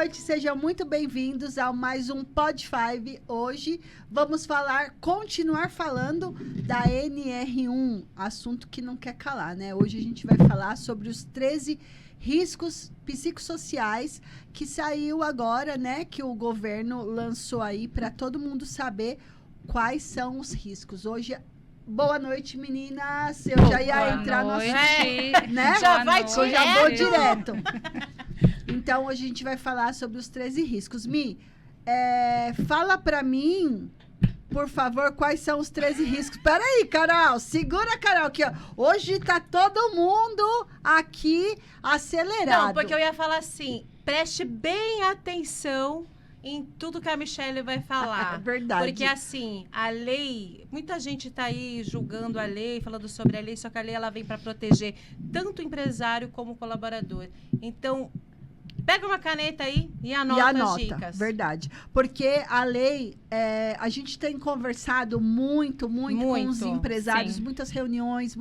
noite, sejam muito bem-vindos a mais um Pod5. Hoje vamos continuar falando da NR1, assunto que não quer calar, né? Hoje a gente vai falar sobre os 13 riscos psicossociais que saiu agora, né? Que o governo lançou aí para todo mundo saber quais são os riscos. Hoje, boa noite, meninas. Eu já ia entrar no assunto, né? Já vai direto. Eu já vou direto. Então, hoje a gente vai falar sobre os 13 riscos. Mi, fala pra mim, por favor, quais são os 13 riscos. Peraí, Carol, segura, Carol, aqui, ó. Hoje tá todo mundo aqui acelerado. Não, porque eu ia falar assim, preste bem atenção em tudo que a Michelle vai falar. É verdade. Porque, assim, a lei... Muita gente tá aí julgando a lei, falando sobre a lei, só que a lei ela vem para proteger tanto o empresário como o colaborador. Então... Pega uma caneta aí e anota as dicas. Verdade. Porque a lei, a gente tem conversado muito com os empresários, sim. Muitas reuniões,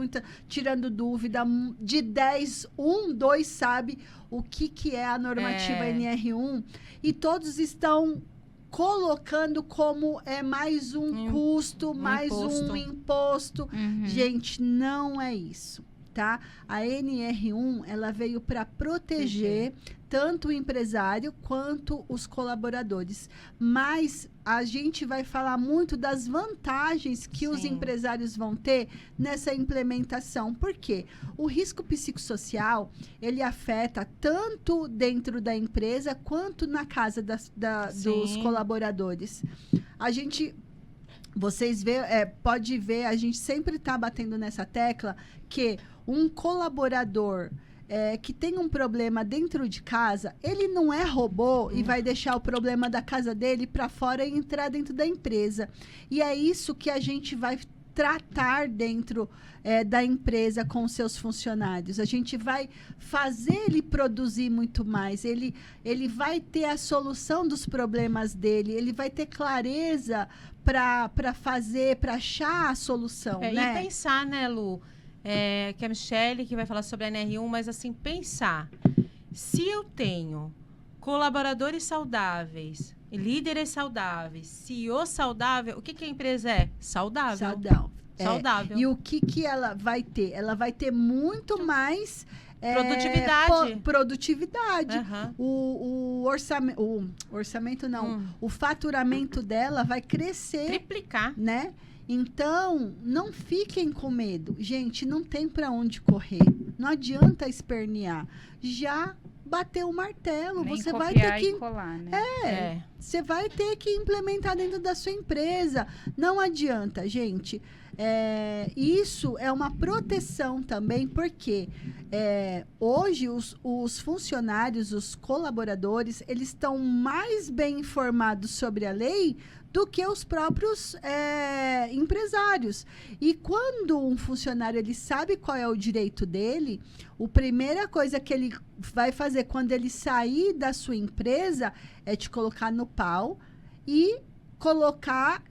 tirando dúvida. De 10, 2 sabe o que é a normativa NR1. E todos estão colocando como mais um custo, mais um imposto. Uhum. Gente, não é isso. Tá? A NR1, ela veio para proteger tanto o empresário quanto os colaboradores. Mas a gente vai falar muito das vantagens que os empresários vão ter nessa implementação. Por quê? O risco psicossocial, ele afeta tanto dentro da empresa quanto na casa dos colaboradores. Vocês pode ver, a gente sempre está batendo nessa tecla que um colaborador que tem um problema dentro de casa, ele não é robô e vai deixar o problema da casa dele para fora e entrar dentro da empresa. E é isso que a gente vai tratar dentro da empresa com os seus funcionários. A gente vai fazer ele produzir muito mais. Ele vai ter a solução dos problemas dele. Ele vai ter clareza para achar a solução, né? E pensar, né, Lu? Que a Michelle que vai falar sobre a NR1, mas assim, pensar. Se eu tenho colaboradores saudáveis, líderes saudáveis, CEO saudável, o que a empresa é? Saudável. Saudável. E o que ela vai ter? Ela vai ter muito mais... Produtividade. O orçamento não. O faturamento dela vai crescer. Triplicar. Né? Então, não fiquem com medo. Gente, não tem para onde correr. Não adianta espernear. Já bateu o martelo. Nem você vai ter que colar, né? Você vai ter que implementar dentro da sua empresa. Não adianta, gente. Isso é uma proteção também, porque hoje os funcionários, os colaboradores, eles estão mais bem informados sobre a lei do que os próprios empresários. E quando um funcionário ele sabe qual é o direito dele, a primeira coisa que ele vai fazer quando ele sair da sua empresa é te colocar no pau e colocar,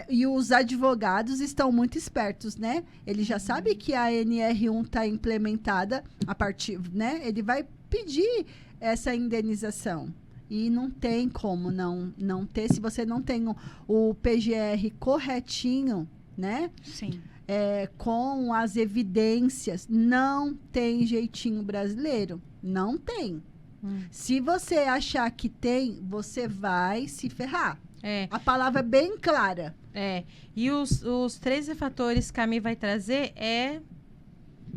e os advogados estão muito espertos, né? Ele já sabe que a NR1 está implementada a partir, né? Ele vai pedir essa indenização. E não tem como não ter, se você não tem o PGR corretinho, né? Sim. Com as evidências, não tem jeitinho brasileiro. Não tem. Se você achar que tem, você vai se ferrar. A palavra é bem clara. E os 13 fatores que a Mi vai trazer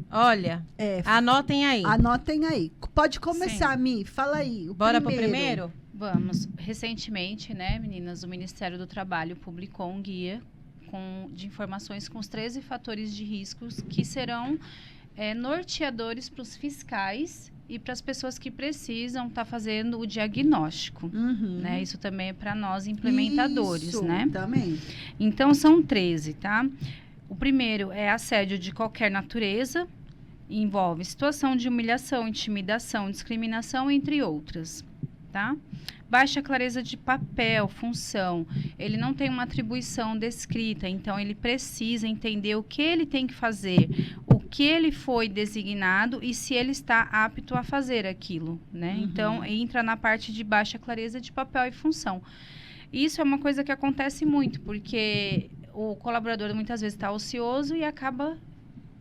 olha, anotem aí. Anotem aí. Pode começar, Mi. Fala aí. Bora pro primeiro? Vamos. Recentemente, né, meninas, o Ministério do Trabalho publicou um guia de informações com os 13 fatores de riscos que serão norteadores para os fiscais e para as pessoas que precisam estar fazendo o diagnóstico, né? Isso também é para nós implementadores, né? Também. Então, são 13, tá? O primeiro é assédio de qualquer natureza, envolve situação de humilhação, intimidação, discriminação, entre outras, tá? Baixa clareza de papel, função. Ele não tem uma atribuição descrita, então ele precisa entender o que ele tem que fazer, o que ele foi designado e se ele está apto a fazer aquilo, né? Então, entra na parte de baixa clareza de papel e função. Isso é uma coisa que acontece muito, porque o colaborador muitas vezes está ocioso e acaba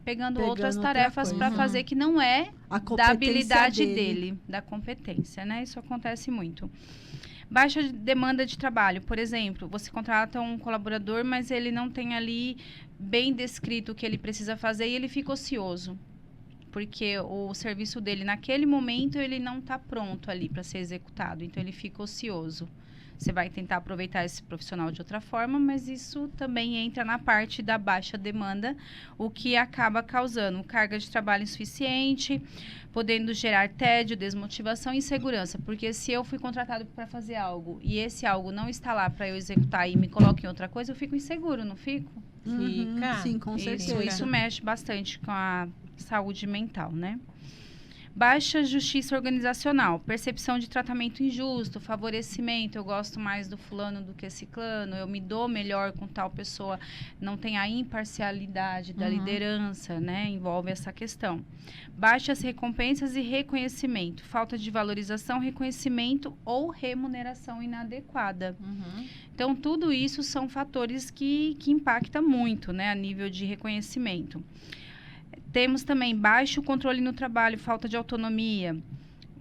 pegando outras tarefas para fazer que não é da habilidade dele, da competência, né? Isso acontece muito. Baixa demanda de trabalho, por exemplo, você contrata um colaborador, mas ele não tem ali bem descrito o que ele precisa fazer e ele fica ocioso, porque o serviço dele naquele momento ele não está pronto ali para ser executado, então ele fica ocioso. Você vai tentar aproveitar esse profissional de outra forma, mas isso também entra na parte da baixa demanda, o que acaba causando carga de trabalho insuficiente, podendo gerar tédio, desmotivação e insegurança. Porque se eu fui contratado para fazer algo e esse algo não está lá para eu executar e me coloco em outra coisa, eu fico inseguro, não fico? Fica. Sim, com certeza. Isso mexe bastante com a saúde mental, né? Baixa justiça organizacional, percepção de tratamento injusto, favorecimento, eu gosto mais do fulano do que ciclano, eu me dou melhor com tal pessoa, não tem a imparcialidade da liderança, né? Envolve essa questão. Baixas recompensas e reconhecimento, falta de valorização, reconhecimento ou remuneração inadequada. Então, tudo isso são fatores que impactam muito, né? A nível de reconhecimento. Temos também baixo controle no trabalho, falta de autonomia.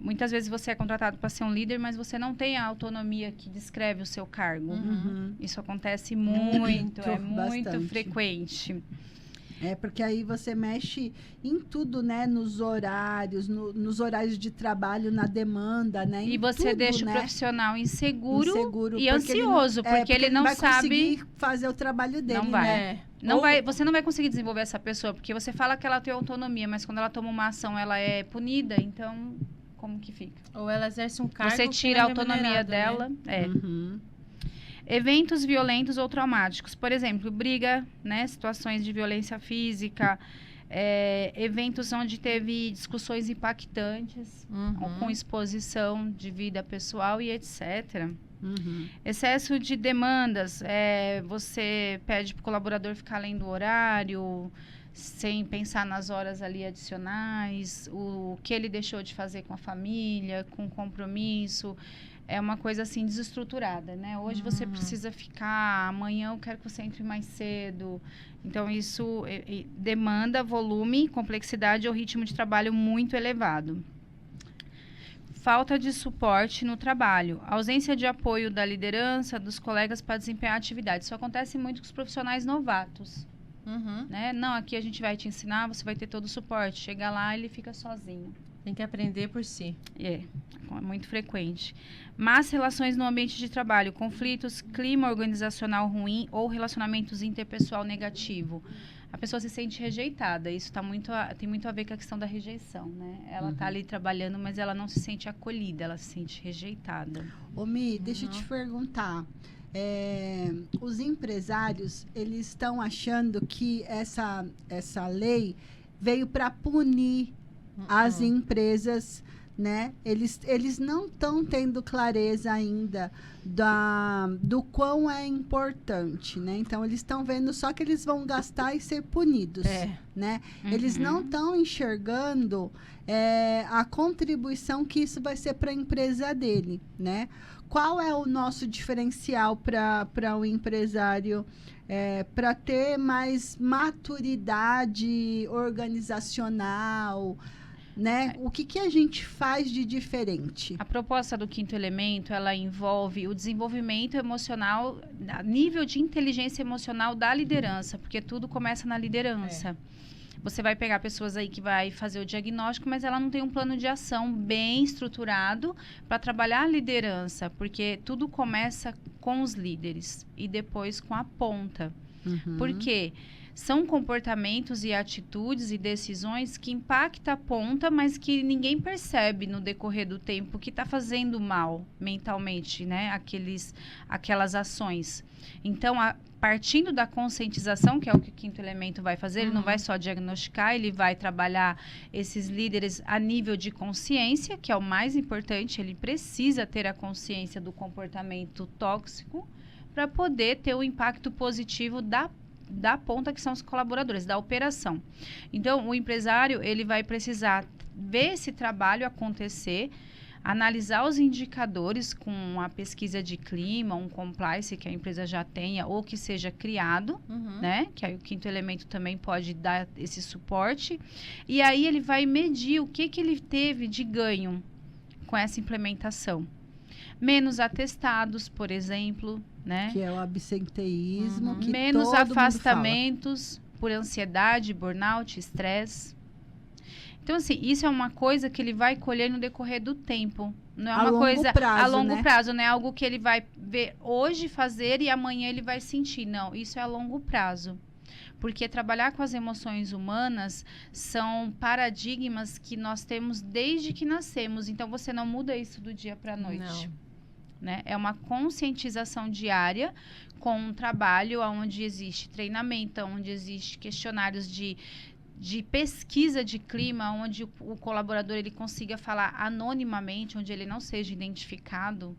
Muitas vezes você é contratado para ser um líder, mas você não tem a autonomia que descreve o seu cargo. Isso acontece muito, é muito frequente. É, porque aí você mexe em tudo, né? Nos horários, nos horários de trabalho, na demanda, né? E você tudo, deixa né? o profissional inseguro e porque ansioso, porque ele não vai sabe... conseguir fazer o trabalho dele, Não vai. né? Você não vai conseguir desenvolver essa pessoa, porque você fala que ela tem autonomia, mas quando ela toma uma ação, ela é punida, então, como que fica? Ou ela exerce um cargo Você tira a autonomia dela. Né? Eventos violentos ou traumáticos. Por exemplo, briga, né? Situações de violência física, eventos onde teve discussões impactantes, com exposição de vida pessoal e etc. Excesso de demandas, você pede para o colaborador ficar além do horário, sem pensar nas horas ali adicionais, o que ele deixou de fazer com a família, com compromisso. É uma coisa assim desestruturada, né? Hoje você precisa ficar, amanhã eu quero que você entre mais cedo. Então, isso demanda volume, complexidade ou ritmo de trabalho muito elevado. Falta de suporte no trabalho. Ausência de apoio da liderança, dos colegas para desempenhar a atividade. Isso acontece muito com os profissionais novatos. Né? Não, aqui a gente vai te ensinar, você vai ter todo o suporte. Chega lá, ele fica sozinho. Tem que aprender por si. É muito frequente. Más relações no ambiente de trabalho, conflitos, clima organizacional ruim ou relacionamentos interpessoal negativo. A pessoa se sente rejeitada. Isso tem muito a ver com a questão da rejeição, né? Ela está ali trabalhando, mas ela não se sente acolhida, ela se sente rejeitada. Ô, Mi, deixa eu te perguntar. Os empresários, eles estão achando que essa lei veio para punir as empresas, né? Eles não estão tendo clareza ainda do quão é importante, né? Então, eles estão vendo só que eles vão gastar e ser punidos, né? Eles não estão enxergando a contribuição que isso vai ser para a empresa dele, né? Qual é o nosso diferencial para o empresário para ter mais maturidade organizacional, né? O que a gente faz de diferente? A proposta do quinto elemento, ela envolve o desenvolvimento emocional, nível de inteligência emocional da liderança, porque tudo começa na liderança. Você vai pegar pessoas aí que vai fazer o diagnóstico, mas ela não tem um plano de ação bem estruturado para trabalhar a liderança, porque tudo começa com os líderes e depois com a ponta. Por quê? São comportamentos e atitudes e decisões que impactam a ponta, mas que ninguém percebe no decorrer do tempo que está fazendo mal mentalmente, né? Aquelas ações. Então, partindo da conscientização, que é o que o quinto elemento vai fazer, ele não vai só diagnosticar, ele vai trabalhar esses líderes a nível de consciência, que é o mais importante, ele precisa ter a consciência do comportamento tóxico para poder ter o impacto positivo da da ponta, que são os colaboradores, da operação. Então, o empresário, ele vai precisar ver esse trabalho acontecer, analisar os indicadores com a pesquisa de clima, um compliance que a empresa já tenha ou que seja criado, né? Que aí o quinto elemento também pode dar esse suporte. E aí ele vai medir o que ele teve de ganho com essa implementação. Menos atestados, por exemplo, né? Que é o absenteísmo, que menos todo mundo afastamentos por ansiedade, burnout, estresse. Então, assim, isso é uma coisa que ele vai colher no decorrer do tempo. Não é uma coisa a longo prazo, não é algo que ele vai ver hoje fazer e amanhã ele vai sentir. Não, isso é a longo prazo. Porque trabalhar com as emoções humanas são paradigmas que nós temos desde que nascemos. Então, você não muda isso do dia para a noite. Né? É uma conscientização diária com um trabalho onde existe treinamento, onde existe questionários de pesquisa de clima, onde o colaborador ele consiga falar anonimamente, onde ele não seja identificado.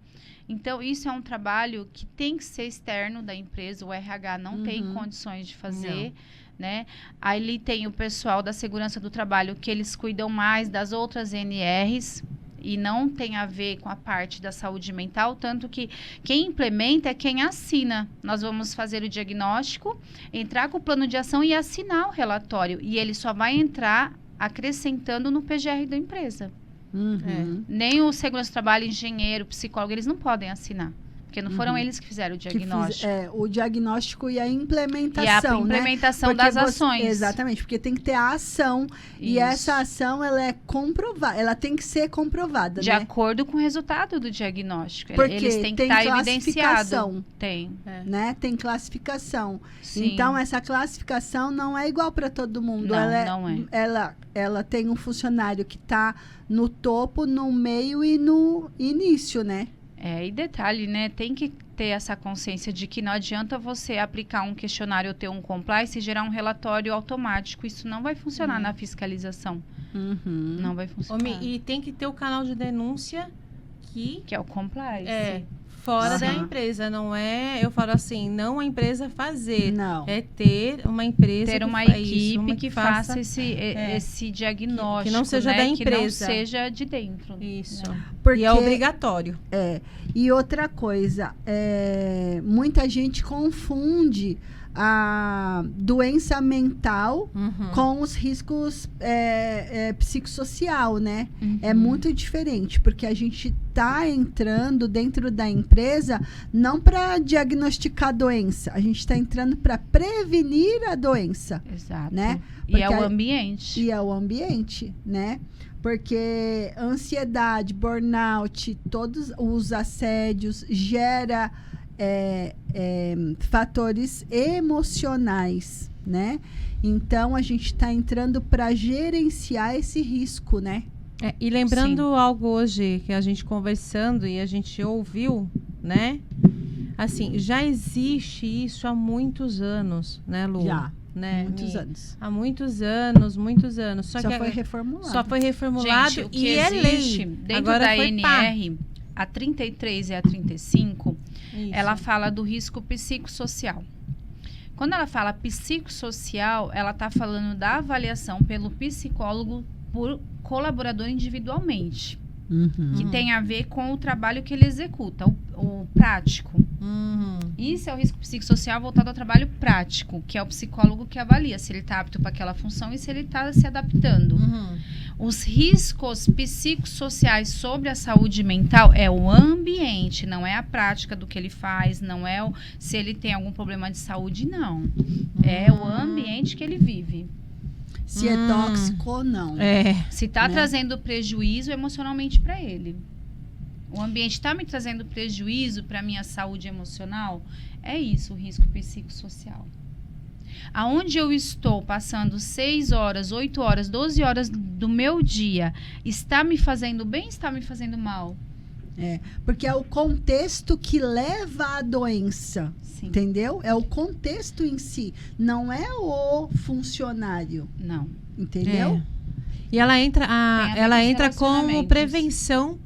Então, isso é um trabalho que tem que ser externo da empresa, o RH não tem condições de fazer, né? Aí tem o pessoal da segurança do trabalho, que eles cuidam mais das outras NRs, e não tem a ver com a parte da saúde mental, tanto que quem implementa é quem assina. Nós vamos fazer o diagnóstico, entrar com o plano de ação e assinar o relatório. E ele só vai entrar acrescentando no PGR da empresa. Nem o segurança do trabalho, engenheiro, psicólogo, eles não podem assinar. Porque não foram eles que fizeram o diagnóstico. O diagnóstico e a implementação, e a implementação, né? Das ações. Exatamente, porque tem que ter a ação. Isso. E essa ação, ela é comprovada. Ela tem que ser comprovada, de acordo com o resultado do diagnóstico. Porque eles têm que estar evidenciado. Tem. Né? Tem classificação. Sim. Então, essa classificação não é igual para todo mundo. Não é. Ela tem um funcionário que está no topo, no meio e no início, né? E detalhe, né? Tem que ter essa consciência de que não adianta você aplicar um questionário ou ter um compliance e gerar um relatório automático. Isso não vai funcionar na fiscalização. Não vai funcionar. E tem que ter o canal de denúncia que é o compliance. Fora da empresa, não é, eu falo assim, não a empresa fazer. Não. É ter uma empresa, ter uma equipe que faça esse diagnóstico, que não seja da empresa, que não seja de dentro. Isso. Porque e é obrigatório. E outra coisa, muita gente confunde a doença mental com os riscos psicossocial, né? É muito diferente, porque a gente está entrando dentro da empresa não para diagnosticar a doença, a gente está entrando para prevenir a doença. Exato. Né? E é o ambiente. E é o ambiente, né? Porque ansiedade, burnout, todos os assédios gera fatores emocionais, né? Então, a gente está entrando para gerenciar esse risco, né? E lembrando algo hoje que a gente conversando e a gente ouviu, né? Assim, já existe isso há muitos anos, né, Lu? Já. Né? Muitos anos. Há muitos anos. Só que foi reformulado. Só foi reformulado. Gente, o que existe dentro agora da NR, a 33 e a 35, ela fala do risco psicossocial. Quando ela fala psicossocial, ela está falando da avaliação pelo psicólogo por colaborador individualmente. Que tem a ver com o trabalho que ele executa, o prático. Isso é o risco psicossocial voltado ao trabalho prático, que é o psicólogo que avalia se ele está apto para aquela função e se ele está se adaptando. Os riscos psicossociais sobre a saúde mental é o ambiente, não é a prática do que ele faz, não é se ele tem algum problema de saúde, não. É o ambiente que ele vive. Se é tóxico ou não. Se está trazendo prejuízo emocionalmente para ele. O ambiente está me trazendo prejuízo para a minha saúde emocional? É isso, o risco psicossocial. Aonde eu estou passando 6 horas, 8 horas, 12 horas do meu dia, está me fazendo bem, está me fazendo mal? Porque é o contexto que leva à doença. Sim. Entendeu? É o contexto em si, não é o funcionário. Não. Entendeu? E ela entra como prevenção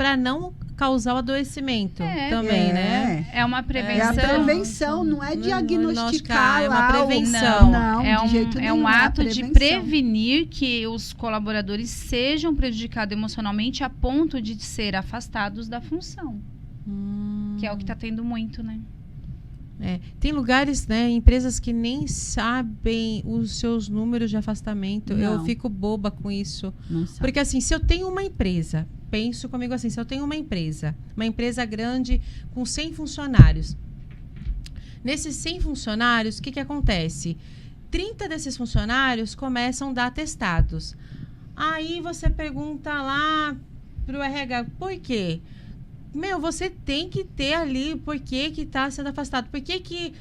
para não causar o adoecimento também, né? É uma É prevenção. a prevenção, não é diagnosticar é lá. uma prevenção. Não, de jeito É nenhum, um a ato de prevenção. prevenir que os colaboradores sejam prejudicados emocionalmente a ponto de ser afastados da função. Que é o que está tendo muito, né? Tem lugares, né, empresas que nem sabem os seus números de afastamento. Não. Eu fico boba com isso. Não sabe. Porque assim, se eu tenho uma empresa, penso comigo assim, se eu tenho uma empresa grande com 100 funcionários. Nesses 100 funcionários, o que acontece? 30 desses funcionários começam a dar atestados. Aí você pergunta lá pro RH, por quê? Você tem que ter ali por que está sendo afastado. Por que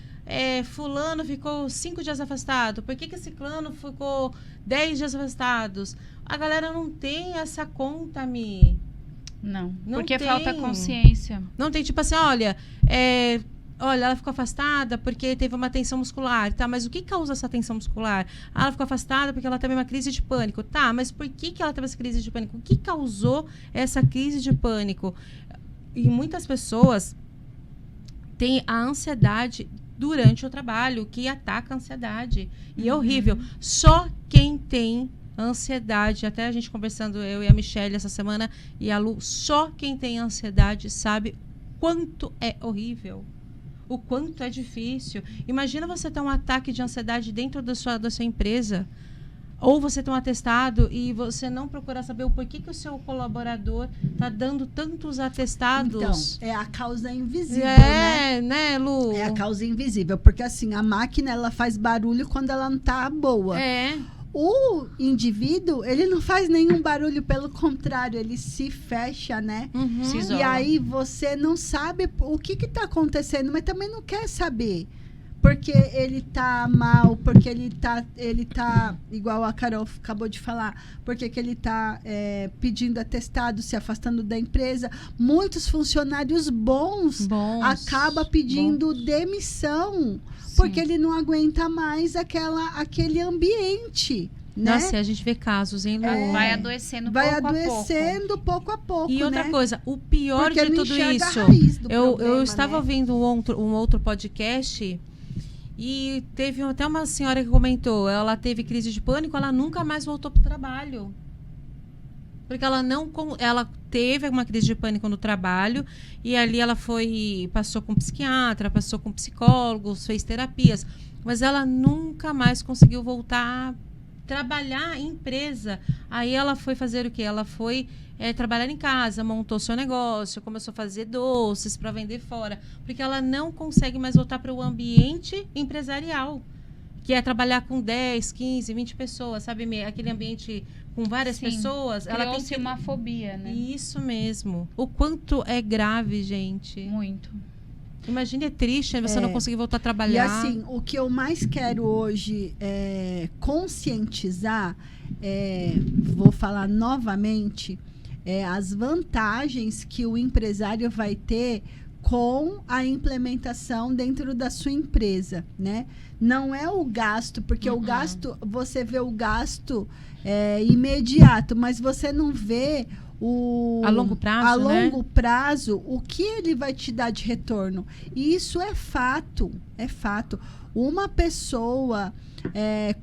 fulano ficou 5 dias afastado? Por que ciclano ficou 10 dias afastados? A galera não tem essa conta, Mi. Não, Não porque tem. falta consciência. Não tem, tipo assim, olha, ela ficou afastada porque teve uma tensão muscular, tá? Mas o que causa essa tensão muscular? Ela ficou afastada porque ela teve uma crise de pânico, tá? Mas por que ela teve essa crise de pânico? O que causou essa crise de pânico? E muitas pessoas têm a ansiedade durante o trabalho, que ataca a ansiedade. E é horrível. Só quem tem ansiedade, até a gente conversando, eu e a Michelle essa semana, e a Lu, só quem tem ansiedade sabe quanto é horrível. O quanto é difícil. Imagina você ter um ataque de ansiedade dentro da sua empresa. Ou você tem um atestado e você não procurar saber o porquê que o seu colaborador está dando tantos atestados. Então, é a causa invisível, né? né, Lu? É a causa invisível, porque assim, a máquina, ela faz barulho quando ela não tá boa. O indivíduo, ele não faz nenhum barulho, pelo contrário, ele se fecha, né? Se isola. E aí você não sabe o que tá acontecendo, mas também não quer saber. Porque ele tá mal, porque ele tá igual a Carol acabou de falar, porque que ele tá pedindo atestado, se afastando da empresa. Muitos funcionários bons acabam pedindo demissão, porque ele não aguenta mais aquele ambiente. Né? Nossa, a gente vê casos, hein, Lu? Vai adoecendo pouco a pouco. E outra né? coisa, o pior Porque de não tudo enxerga a isso, raiz do eu problema, estava né? ouvindo um outro podcast e teve até uma senhora que comentou, ela teve crise de pânico, ela nunca mais voltou para o trabalho. Porque ela teve uma crise de pânico no trabalho e ali ela passou com psiquiatra, passou com psicólogos, fez terapias, mas ela nunca mais conseguiu voltar a trabalhar em empresa. Aí ela foi fazer o quê? Ela foi trabalhar em casa, montou seu negócio, começou a fazer doces para vender fora, porque ela não consegue mais voltar para o ambiente empresarial, que é trabalhar com 10, 15, 20 pessoas, sabe? Aquele ambiente com várias pessoas. Ela tem uma fobia, né? Isso mesmo. O quanto é grave, gente. Muito. Imagina, é triste você não conseguir voltar a trabalhar. E assim, o que eu mais quero hoje é conscientizar, vou falar novamente, as vantagens que o empresário vai ter com a implementação dentro da sua empresa, né? Não é o gasto, porque o gasto, você vê o gasto imediato, mas você não vê a longo prazo, longo prazo, o que ele vai te dar de retorno. E isso é fato, é fato. Uma pessoa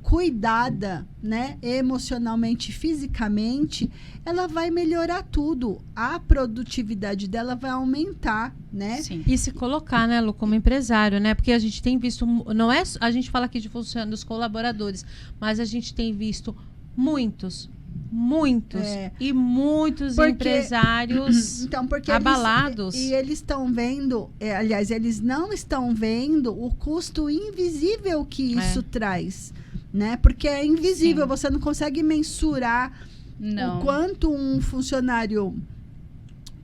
cuidada, né, emocionalmente, fisicamente, ela vai melhorar tudo. A produtividade dela vai aumentar, né? Sim. E se colocar, né, Lu, como empresário, né? Porque a gente tem visto, não é, a gente fala aqui de funcionários, dos colaboradores, mas a gente tem visto muitos e muitos empresários abalados. Eles estão vendo, aliás, eles não estão vendo o custo invisível que isso traz, né? Porque é invisível, você não consegue mensurar o quanto um funcionário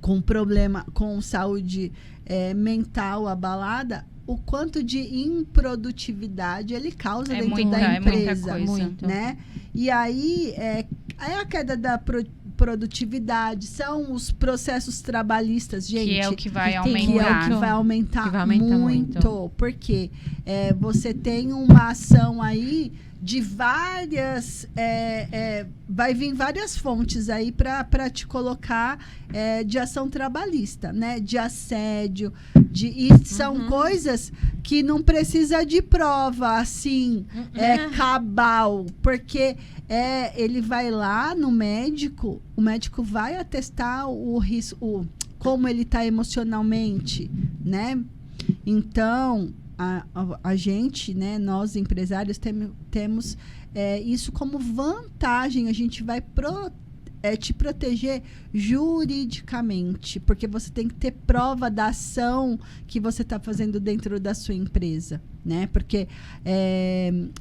com problema, com saúde mental abalada, o quanto de improdutividade ele causa dentro da empresa, muita coisa. né? E aí, a queda da produtividade, são os processos trabalhistas, gente. Que é o que vai que aumentar. Que é o que vai aumentar, Que vai aumentar muito. Porque você tem uma ação aí de várias... vai vir várias fontes aí para te colocar de ação trabalhista, né? De assédio, e são coisas que não precisa de prova, assim, cabal, porque ele vai lá no médico, o médico vai atestar o risco, como ele está emocionalmente, né? Então, a gente, né, nós empresários, temos isso como vantagem. A gente vai te proteger juridicamente, porque você tem que ter prova da ação que você está fazendo dentro da sua empresa, né? Porque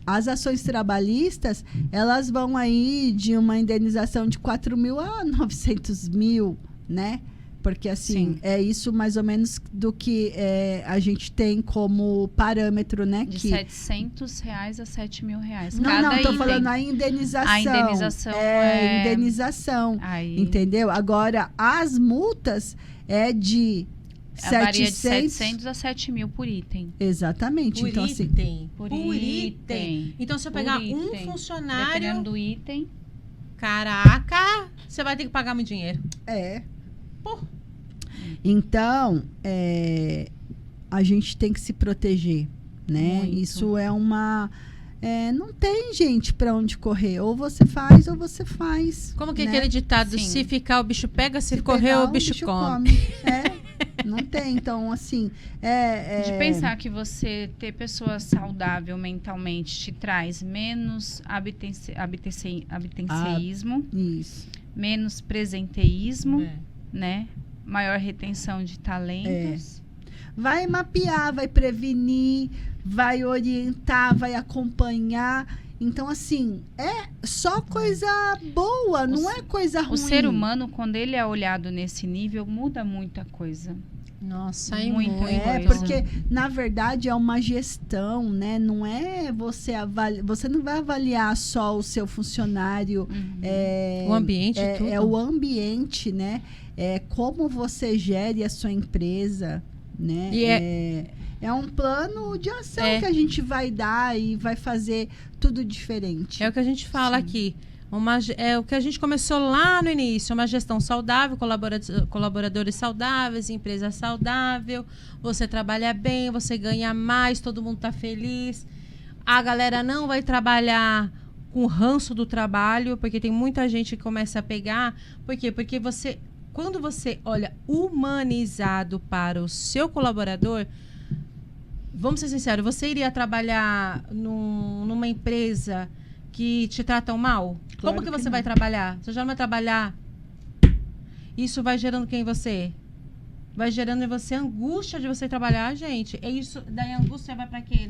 as ações trabalhistas, elas vão aí de uma indenização de 4 mil a 900 mil, né? Porque, assim, Sim. é isso mais ou menos do que a gente tem como parâmetro, né? De que R$700 a R$7.000. Não, Cada tô item. falando a indenização. A indenização indenização. Aí, Entendeu? Agora, as multas de varia de 700... 700 a 7.000 por item. Exatamente. Por Então, assim, item. Por Por item. item. Então, se eu Por pegar um item. funcionário... Dependendo do item. Caraca, você vai ter que pagar muito dinheiro. Pô. Então, a gente tem que se proteger, né? Muito. Isso é uma... não tem, gente, para onde correr. Ou você faz, ou você faz. Como que é né? aquele ditado? Sim. Se ficar, o bicho pega, se correr, pegar, o bicho come. Não tem. Então, assim... De pensar que você ter pessoa saudável mentalmente te traz menos abstencionismo, Isso. menos presenteísmo, É. né? Maior retenção de talentos. Vai mapear, vai prevenir, vai orientar, vai acompanhar. Então, assim, é só coisa boa, não é coisa ruim. O ser humano, quando ele é olhado nesse nível, muda muita coisa. Nossa, e Muita muito. coisa. Porque, na verdade, é uma gestão, né? Não é você você não vai avaliar só o seu funcionário. O ambiente, tudo. É o ambiente, né? É como você gere a sua empresa, né? E é um plano de ação É. que a gente vai dar e vai fazer tudo diferente. É o que a gente fala aqui. É o que a gente começou lá no início, uma gestão saudável, colaboradores saudáveis, empresa saudável, você trabalha bem, você ganha mais, todo mundo está feliz. A galera não vai trabalhar com ranço do trabalho, porque tem muita gente que começa a pegar. Por quê? Porque quando você olha humanizado para o seu colaborador, vamos ser sinceros, você iria trabalhar numa empresa que te tratam mal? Claro Como que que você não. vai trabalhar? Você já não vai trabalhar? Isso vai gerando quem em você? Vai gerando em você angústia de você trabalhar, gente. É isso, daí a angústia vai para quê?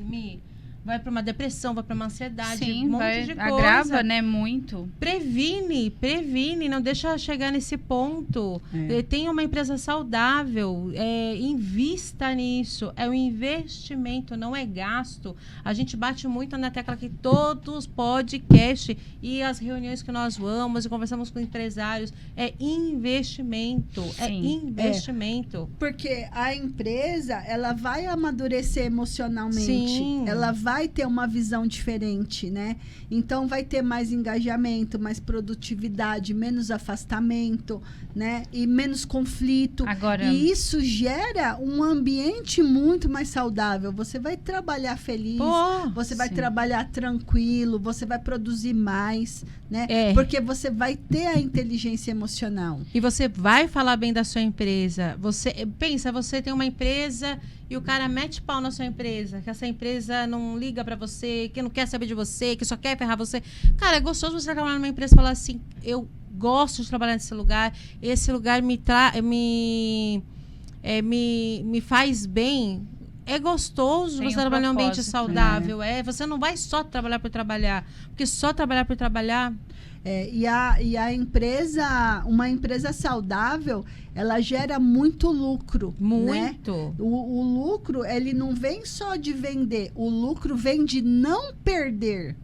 Vai para uma depressão, vai para uma ansiedade, Sim, um monte de coisa. agrava, né, muito. Previne, não deixa chegar nesse ponto. Tenha uma empresa saudável, invista nisso. É um investimento, não é gasto. A gente bate muito na tecla que todos os podcasts e as reuniões que nós vamos e conversamos com empresários, é investimento. É Sim. investimento. Porque a empresa, ela vai amadurecer emocionalmente. Sim. Ela vai ter uma visão diferente, né? Então, vai ter mais engajamento, mais produtividade, menos afastamento, né? E menos conflito. Agora, E isso gera um ambiente muito mais saudável. Você vai trabalhar feliz, Pô, você vai sim. trabalhar tranquilo, você vai produzir mais, né? É. Porque você vai ter a inteligência emocional. E você vai falar bem da sua empresa. Você tem uma empresa e o cara mete pau na sua empresa, que essa empresa não liga pra você, que não quer saber de você, que só quer ferrar você. Cara, é gostoso você trabalhar numa empresa e falar assim, eu gosto de trabalhar nesse lugar, esse lugar me faz bem. É gostoso Tem você um trabalhar em um ambiente propósito, saudável. Você não vai só trabalhar por trabalhar, porque só trabalhar por trabalhar... E a empresa, uma empresa saudável, ela gera muito lucro. Né? Muito. O lucro, ele não vem só de vender, o lucro vem de não perder.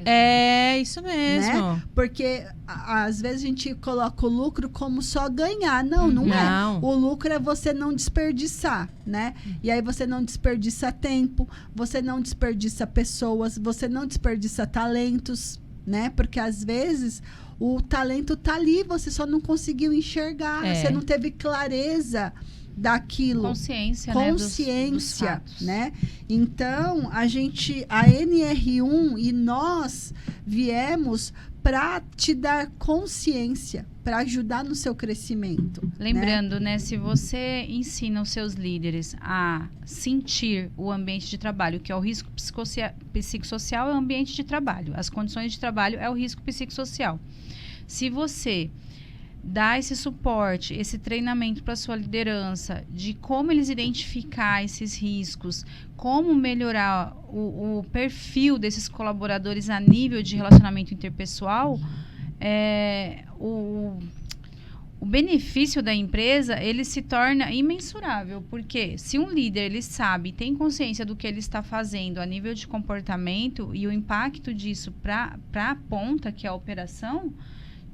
É isso mesmo. Né? Porque às vezes a gente coloca o lucro como só ganhar. Não, não Não. é. O lucro é você não desperdiçar, né? E aí você não desperdiça tempo, você não desperdiça pessoas, você não desperdiça talentos, né? Porque às vezes o talento tá ali, você só não conseguiu enxergar, você não teve clareza daquilo. Consciência, Consciência, né? Dos fatos. né? Então, a NR1 e nós viemos para te dar consciência, para ajudar no seu crescimento. Lembrando, né? Se você ensina os seus líderes a sentir o ambiente de trabalho, que é o risco psicossocial, é o ambiente de trabalho. As condições de trabalho é o risco psicossocial. Se você dá esse suporte, esse treinamento para sua liderança, de como eles identificar esses riscos, como melhorar o perfil desses colaboradores a nível de relacionamento interpessoal, o benefício da empresa, ele se torna imensurável, porque se um líder, ele sabe, tem consciência do que ele está fazendo a nível de comportamento e o impacto disso para a ponta, que é a operação,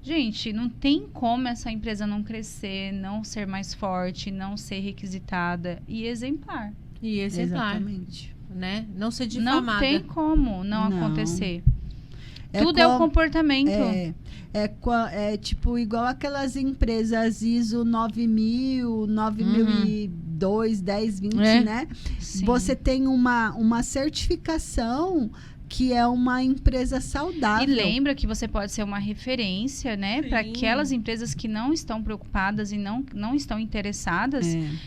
gente, não tem como essa empresa não crescer, não ser mais forte, não ser requisitada e exemplar. E exemplar, Exatamente. né? Não ser difamada. Não tem como não acontecer. Tudo é o como- comportamento. É tipo igual aquelas empresas ISO 9000, 9002, 10, 20, né? Sim. Você tem uma certificação que é uma empresa E saudável. lembra que você pode ser uma referência, né, para Sim. aquelas empresas que não estão preocupadas e não estão interessadas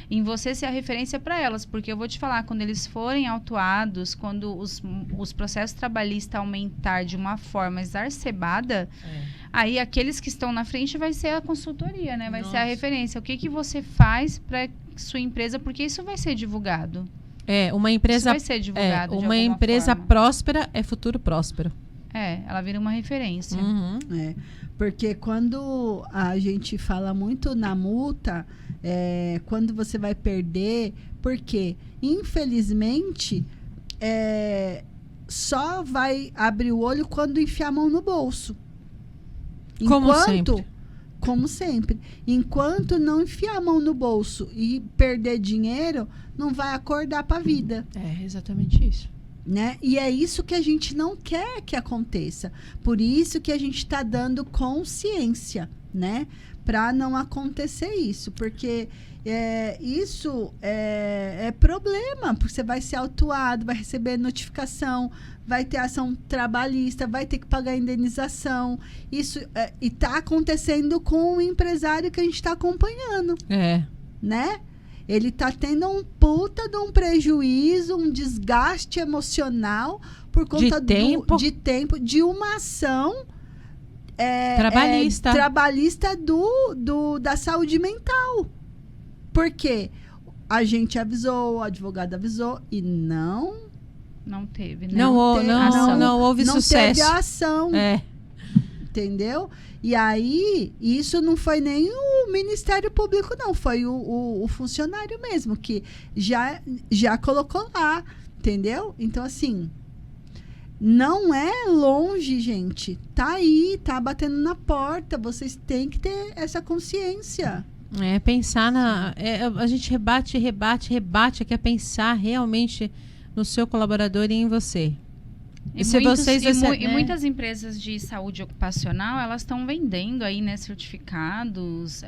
em você ser a referência para elas, porque eu vou te falar, quando eles forem autuados, quando os processos trabalhistas aumentar de uma forma exacerbada, aí aqueles que estão na frente vai ser a consultoria, né, vai ser a Nossa. referência. O que que você faz para sua empresa, porque isso vai ser divulgado. Uma Isso empresa, vai ser divulgado de uma alguma empresa forma. próspera é futuro próspero. Ela vira uma referência. Uhum. Porque quando a gente fala muito na multa, quando você vai perder, porque infelizmente só vai abrir o olho quando enfiar a mão no bolso. Como sempre. Como sempre. Enquanto não enfiar a mão no bolso e perder dinheiro, não vai acordar para a vida. É exatamente isso. Né? E é isso que a gente não quer que aconteça. Por isso que a gente está dando consciência, né? Para não acontecer isso. Porque isso é problema. Porque você vai ser autuado, vai receber notificação, vai ter ação trabalhista, vai ter que pagar indenização. Isso e está acontecendo com o empresário que a gente está acompanhando. Né? Ele está tendo um puta de um prejuízo, um desgaste emocional por conta de tempo de uma ação trabalhista da saúde mental. Por quê? A gente avisou, o advogado avisou e não teve, né? Não houve não sucesso. Teve a ação. Entendeu? E aí, isso não foi nem o Ministério Público, não. Foi o funcionário mesmo, que já colocou lá. Entendeu? Então, assim, não é longe, gente. Tá aí, tá batendo na porta. Vocês têm que ter essa consciência. Pensar a gente rebate, que é pensar realmente no seu colaborador e em você. E muitas empresas de saúde ocupacional, elas estão vendendo aí, né, certificados,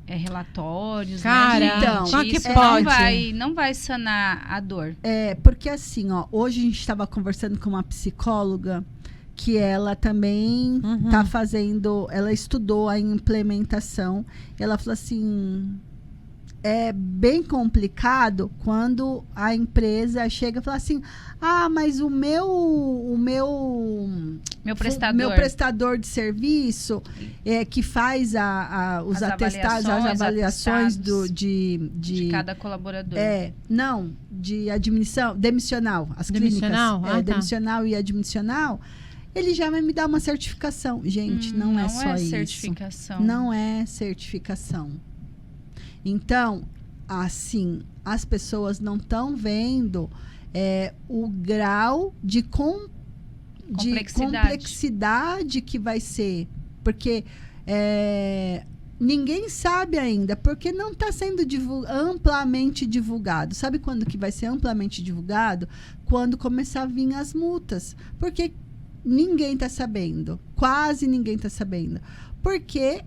relatórios. Cara, né, então, só que isso pode. não vai sanar a dor. Porque assim, ó, hoje a gente estava conversando com uma psicóloga que ela também está fazendo, ela estudou a implementação. Ela falou assim, é bem complicado quando a empresa chega e fala assim, mas o meu prestador de serviço que faz os atestados, as avaliações de cada colaborador. De demissional, as demissional? clínicas, demissional e admissional, ele já vai me dar uma certificação. Gente, não é só isso. Certificação. Não é certificação. Então, assim, as pessoas não estão vendo o grau de complexidade que vai ser. Porque ninguém sabe ainda, porque não está sendo amplamente divulgado. Sabe quando que vai ser amplamente divulgado? Quando começar a vir as multas. Porque ninguém está sabendo. Quase ninguém está sabendo. Porque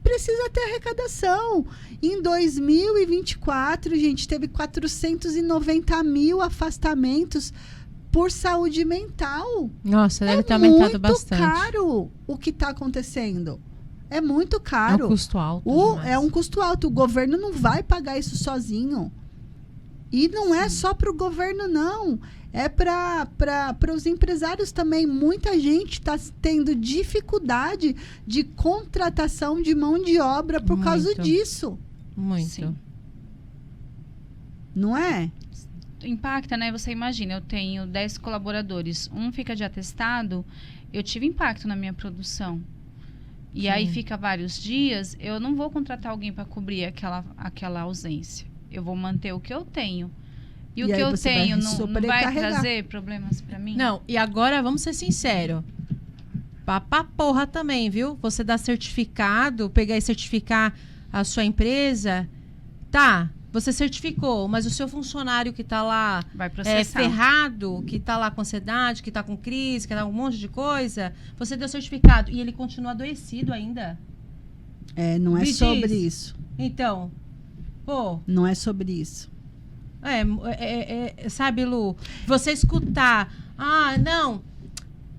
precisa ter arrecadação. Em 2024, gente, teve 490 mil afastamentos por saúde mental. Nossa, deve ter aumentado bastante. É muito caro o que está acontecendo. É muito caro. É um custo alto. É um custo alto. O governo não vai pagar isso sozinho. E não é só para o governo, não. É para os empresários também. Muita gente está tendo dificuldade de contratação de mão de obra por causa disso. Muito. Sim. Não é? Impacta, né? Você imagina, eu tenho 10 colaboradores, um fica de atestado, eu tive impacto na minha produção. E aí fica vários dias, eu não vou contratar alguém para cobrir aquela ausência. Eu vou manter o que eu tenho. E o que eu tenho não vai trazer problemas para mim? Não, e agora vamos ser sinceros. Pra porra também, viu? Você dá certificado, pegar e certificar a sua empresa, tá, você certificou, mas o seu funcionário que tá lá vai processar. Ferrado, que tá lá com ansiedade, que tá com crise, que tá com um monte de coisa, você deu certificado e ele continua adoecido ainda. Não é sobre isso. Então, pô... Não é sobre isso. Sabe, Lu, você escutar, não,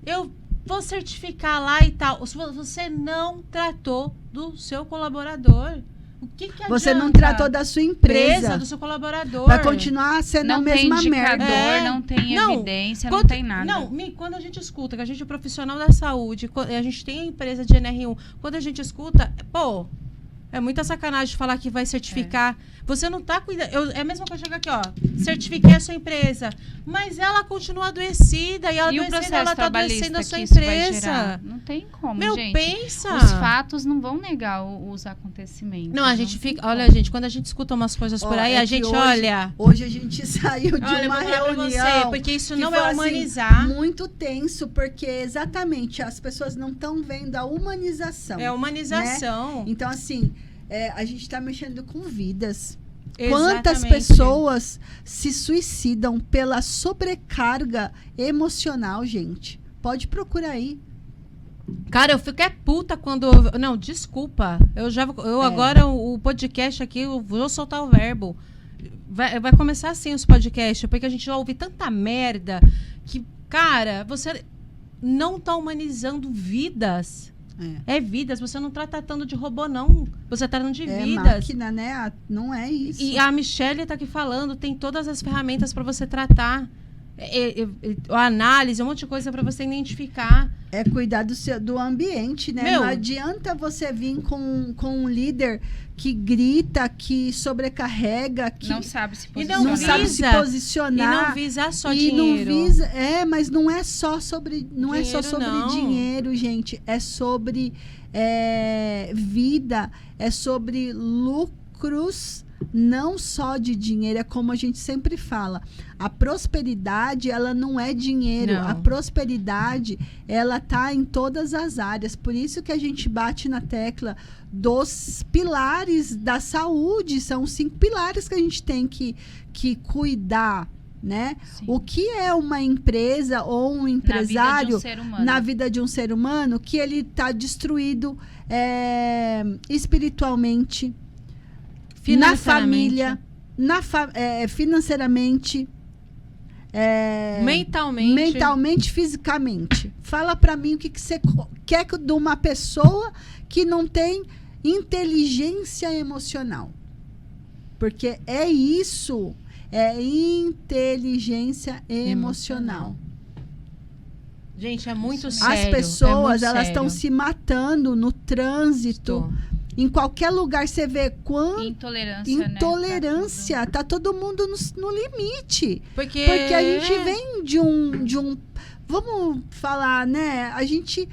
eu vou certificar lá e tal, você não tratou do seu colaborador. O que adianta? Você não tratou da sua empresa, do seu colaborador. Vai continuar sendo a mesma merda. Não tem evidência, não tem nada. Não, quando a gente escuta que a gente é profissional da saúde, a gente tem a empresa de NR1, quando a gente escuta, pô, é muita sacanagem falar que vai certificar. Você não tá cuidando. É a mesma coisa chegar aqui, ó. Certifiquei a sua empresa. Mas ela continua adoecida. E ela ela tá adoecendo a sua empresa. Não tem como, Meu, gente. pensa. Os fatos não vão negar os acontecimentos. Não, a gente fica... Olha, gente, quando a gente escuta umas coisas por aí, a gente olha... Hoje a gente saiu de uma reunião... Porque isso não é humanizar. Assim, muito tenso, porque exatamente as pessoas não estão vendo a humanização. É a humanização. Né? Então, assim... a gente está mexendo com vidas. Exatamente. Quantas pessoas se suicidam pela sobrecarga emocional, gente? Pode procurar aí. Cara, eu fico puta quando... Não, desculpa. Agora o podcast aqui, eu vou soltar o verbo. Vai começar assim os podcasts, porque a gente vai ouvir tanta merda que, cara, você não tá humanizando vidas. Vidas, você não está tratando de robô, não. Você está tratando de vidas. Máquina, né? Não é isso. E a Michelle está aqui falando, tem todas as ferramentas para você tratar. A análise, um monte de coisa para você identificar. É cuidar do ambiente, né? Não adianta você vir com um líder que grita, que sobrecarrega, que não sabe se posicionar. Não sabe se posicionar. E não visa só dinheiro. Mas não é só sobre dinheiro, gente. É sobre vida, é sobre lucros. Não só de dinheiro, é como a gente sempre fala. A prosperidade, ela não é dinheiro. Não. A prosperidade, ela tá em todas as áreas. Por isso que a gente bate na tecla dos pilares da saúde. São 5 pilares que a gente tem que cuidar, né? O que é uma empresa ou um empresário na vida de um ser humano que ele tá destruído espiritualmente, na família, financeiramente, mentalmente, fisicamente. Fala pra mim o que você quer de uma pessoa que não tem inteligência emocional. Porque é isso, inteligência emocional. Gente, é muito sério. As pessoas, elas estão se matando no trânsito. Em qualquer lugar você vê intolerância, né? Tá todo mundo no limite. Porque a gente vem de um vamos falar, né? A gente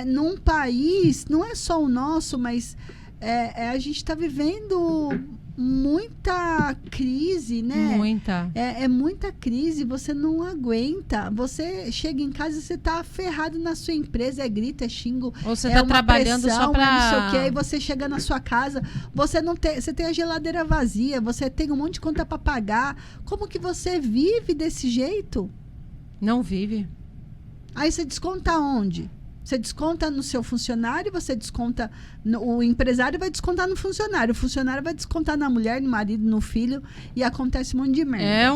num país, não é só o nosso, mas a gente está vivendo muita crise, né? Muita. É muita crise, você não aguenta. Você chega em casa e você tá ferrado na sua empresa, é grito, é xingo. Ou você é tá uma trabalhando pressão, só pra... não sei o quê, aí você chega na sua casa, você não tem, você tem a geladeira vazia, você tem um monte de conta para pagar. Como que você vive desse jeito? Não vive. Aí você desconta onde? Você desconta no seu funcionário, você desconta... o empresário vai descontar no funcionário, o funcionário vai descontar na mulher, no marido, no filho, e acontece um monte de merda. É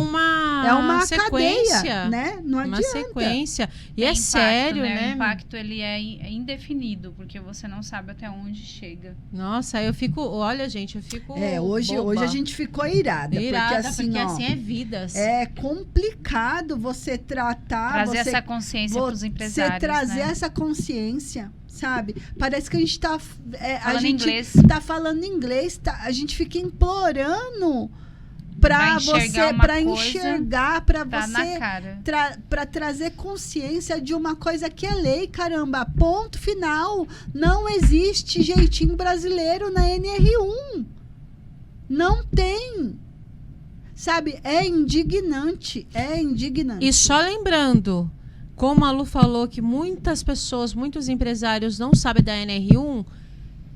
uma sequência, cadeia, né? Não adianta. Uma sequência. E é impacto, sério, né? né? O impacto, ele é indefinido, porque você não sabe até onde chega. Nossa, eu fico... Olha, gente, eu fico Hoje boba. a gente ficou irada. Porque assim é vidas. É complicado você tratar... Trazer essa consciência para os empresários, você trazer né? essa consciência, sabe? Parece que a gente tá... Falando inglês. tá falando inglês, a gente fica implorando para você, para enxergar, para você, para trazer consciência de uma coisa que é lei, caramba. Ponto final. Não existe jeitinho brasileiro na NR1. Não tem. Sabe? É indignante. É indignante. E só lembrando, como a Lu falou que muitas pessoas, muitos empresários não sabem da NR1,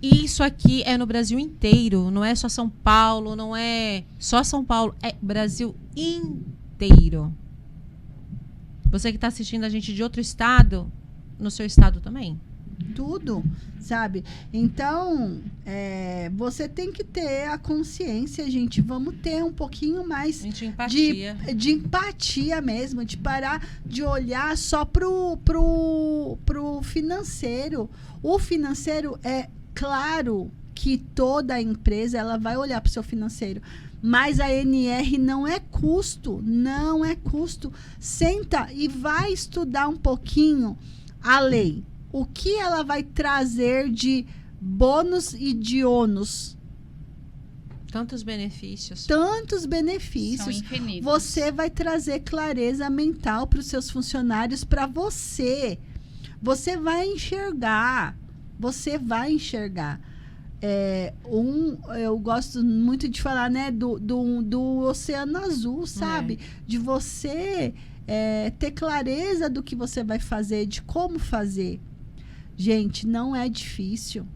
isso aqui é no Brasil inteiro, não é só São Paulo, não é só São Paulo, é Brasil inteiro. Você que está assistindo a gente de outro estado, no seu estado também. Tudo, sabe? Então, você tem que ter a consciência, gente. Vamos ter um pouquinho mais de empatia. De empatia mesmo, de parar de olhar só pro financeiro. O financeiro é claro que toda empresa ela vai olhar para o seu financeiro. Mas a NR não é custo. Não é custo. Senta e vai estudar um pouquinho a lei. O que ela vai trazer de bônus e de ônus? Tantos benefícios. Tantos benefícios. São infinitos. Você vai trazer clareza mental para os seus funcionários, para você. Você vai enxergar. Você vai enxergar. Eu gosto muito de falar, né, do oceano azul, sabe? De você ter clareza do que você vai fazer, de como fazer. Gente, não é difícil.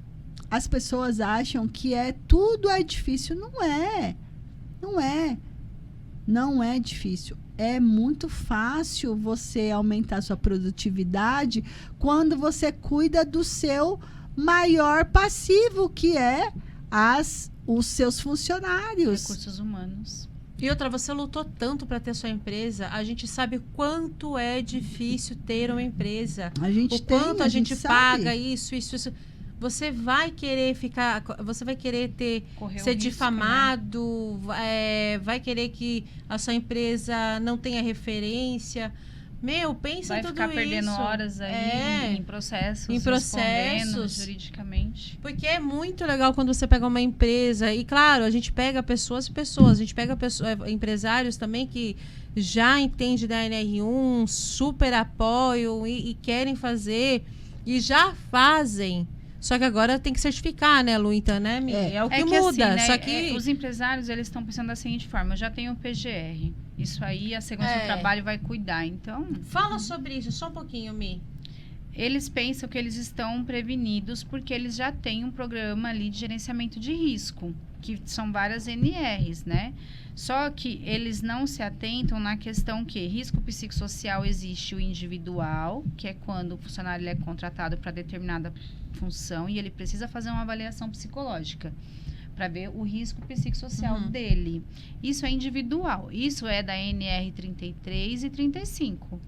As pessoas acham que tudo é difícil. Não é. Não é. Não é difícil. É muito fácil você aumentar sua produtividade quando você cuida do seu maior passivo, que é os seus funcionários. Recursos humanos. E outra, você lutou tanto para ter sua empresa, a gente sabe quanto é difícil ter uma empresa. Quanto a gente paga isso. Você vai querer ser difamado, né? Vai querer que a sua empresa não tenha referência. Pensa em tudo isso. Vai ficar perdendo horas aí em processos, juridicamente. Porque é muito legal quando você pega uma empresa, e claro, a gente pega pessoas e pessoas, a gente pega empresários também que já entendem da NR1, super apoiam e querem fazer, e já fazem. Só que agora tem que certificar, né, Lu? Então, né, é o que muda. Assim, né, só que os empresários, eles estão pensando da seguinte forma: eu já tenho o PGR. Isso aí a segurança do trabalho vai cuidar. Então, fala sobre isso só um pouquinho, Mi. Eles pensam que eles estão prevenidos porque eles já têm um programa ali de gerenciamento de risco, que são várias NRs, né? Só que eles não se atentam na questão que risco psicossocial existe o individual, que é quando o funcionário ele é contratado para determinada função e ele precisa fazer uma avaliação psicológica para ver o risco psicossocial dele. Isso é individual. Isso é da NR 33 e 35.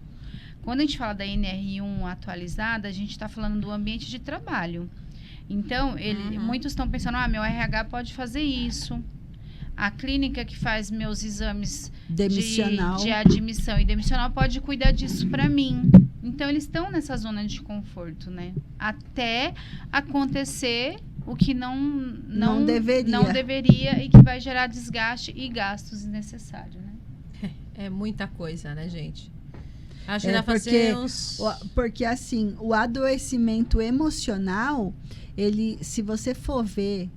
Quando a gente fala da NR1 atualizada, a gente está falando do ambiente de trabalho. Então, muitos estão pensando, meu RH pode fazer isso. A clínica que faz meus exames de admissão e demissional pode cuidar disso para mim. Então, eles estão nessa zona de conforto, né? Até acontecer o que não deveria e que vai gerar desgaste e gastos desnecessários, né? É muita coisa, né, gente? Acho que dá pra fazer porque, assim, o adoecimento emocional, se você for ver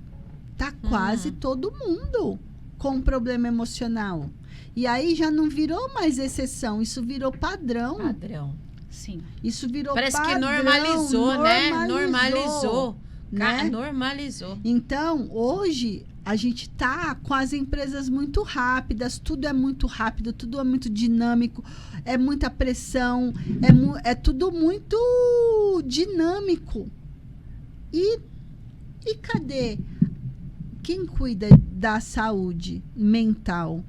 tá quase todo mundo com problema emocional. E aí já não virou mais exceção, isso virou padrão. Padrão. Sim. Isso virou Parece padrão. que normalizou, né? Normalizou. Né? Normalizou. Então, hoje, a gente tá com as empresas muito rápidas, tudo é muito rápido, tudo é muito dinâmico, é muita pressão, é tudo muito dinâmico. E cadê quem cuida da saúde mental?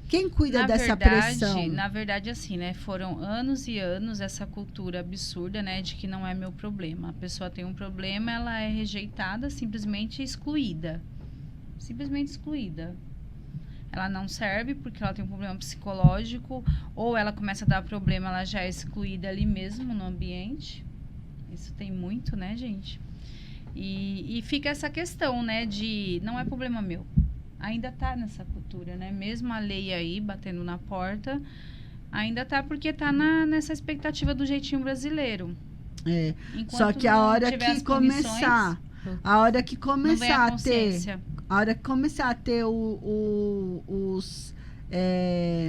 Quem cuida dessa pressão? Na verdade, assim, né? Foram anos e anos essa cultura absurda, né? De que não é meu problema. A pessoa tem um problema, ela é rejeitada, simplesmente excluída. Simplesmente excluída. Ela não serve porque ela tem um problema psicológico, ou ela começa a dar problema, ela já é excluída ali mesmo no ambiente. Isso tem muito, né, gente? E fica essa questão, né? De não é problema meu. Ainda tá nessa cultura, né? Mesmo a lei aí batendo na porta, ainda tá porque tá nessa expectativa do jeitinho brasileiro. Enquanto só que a hora que começar a ter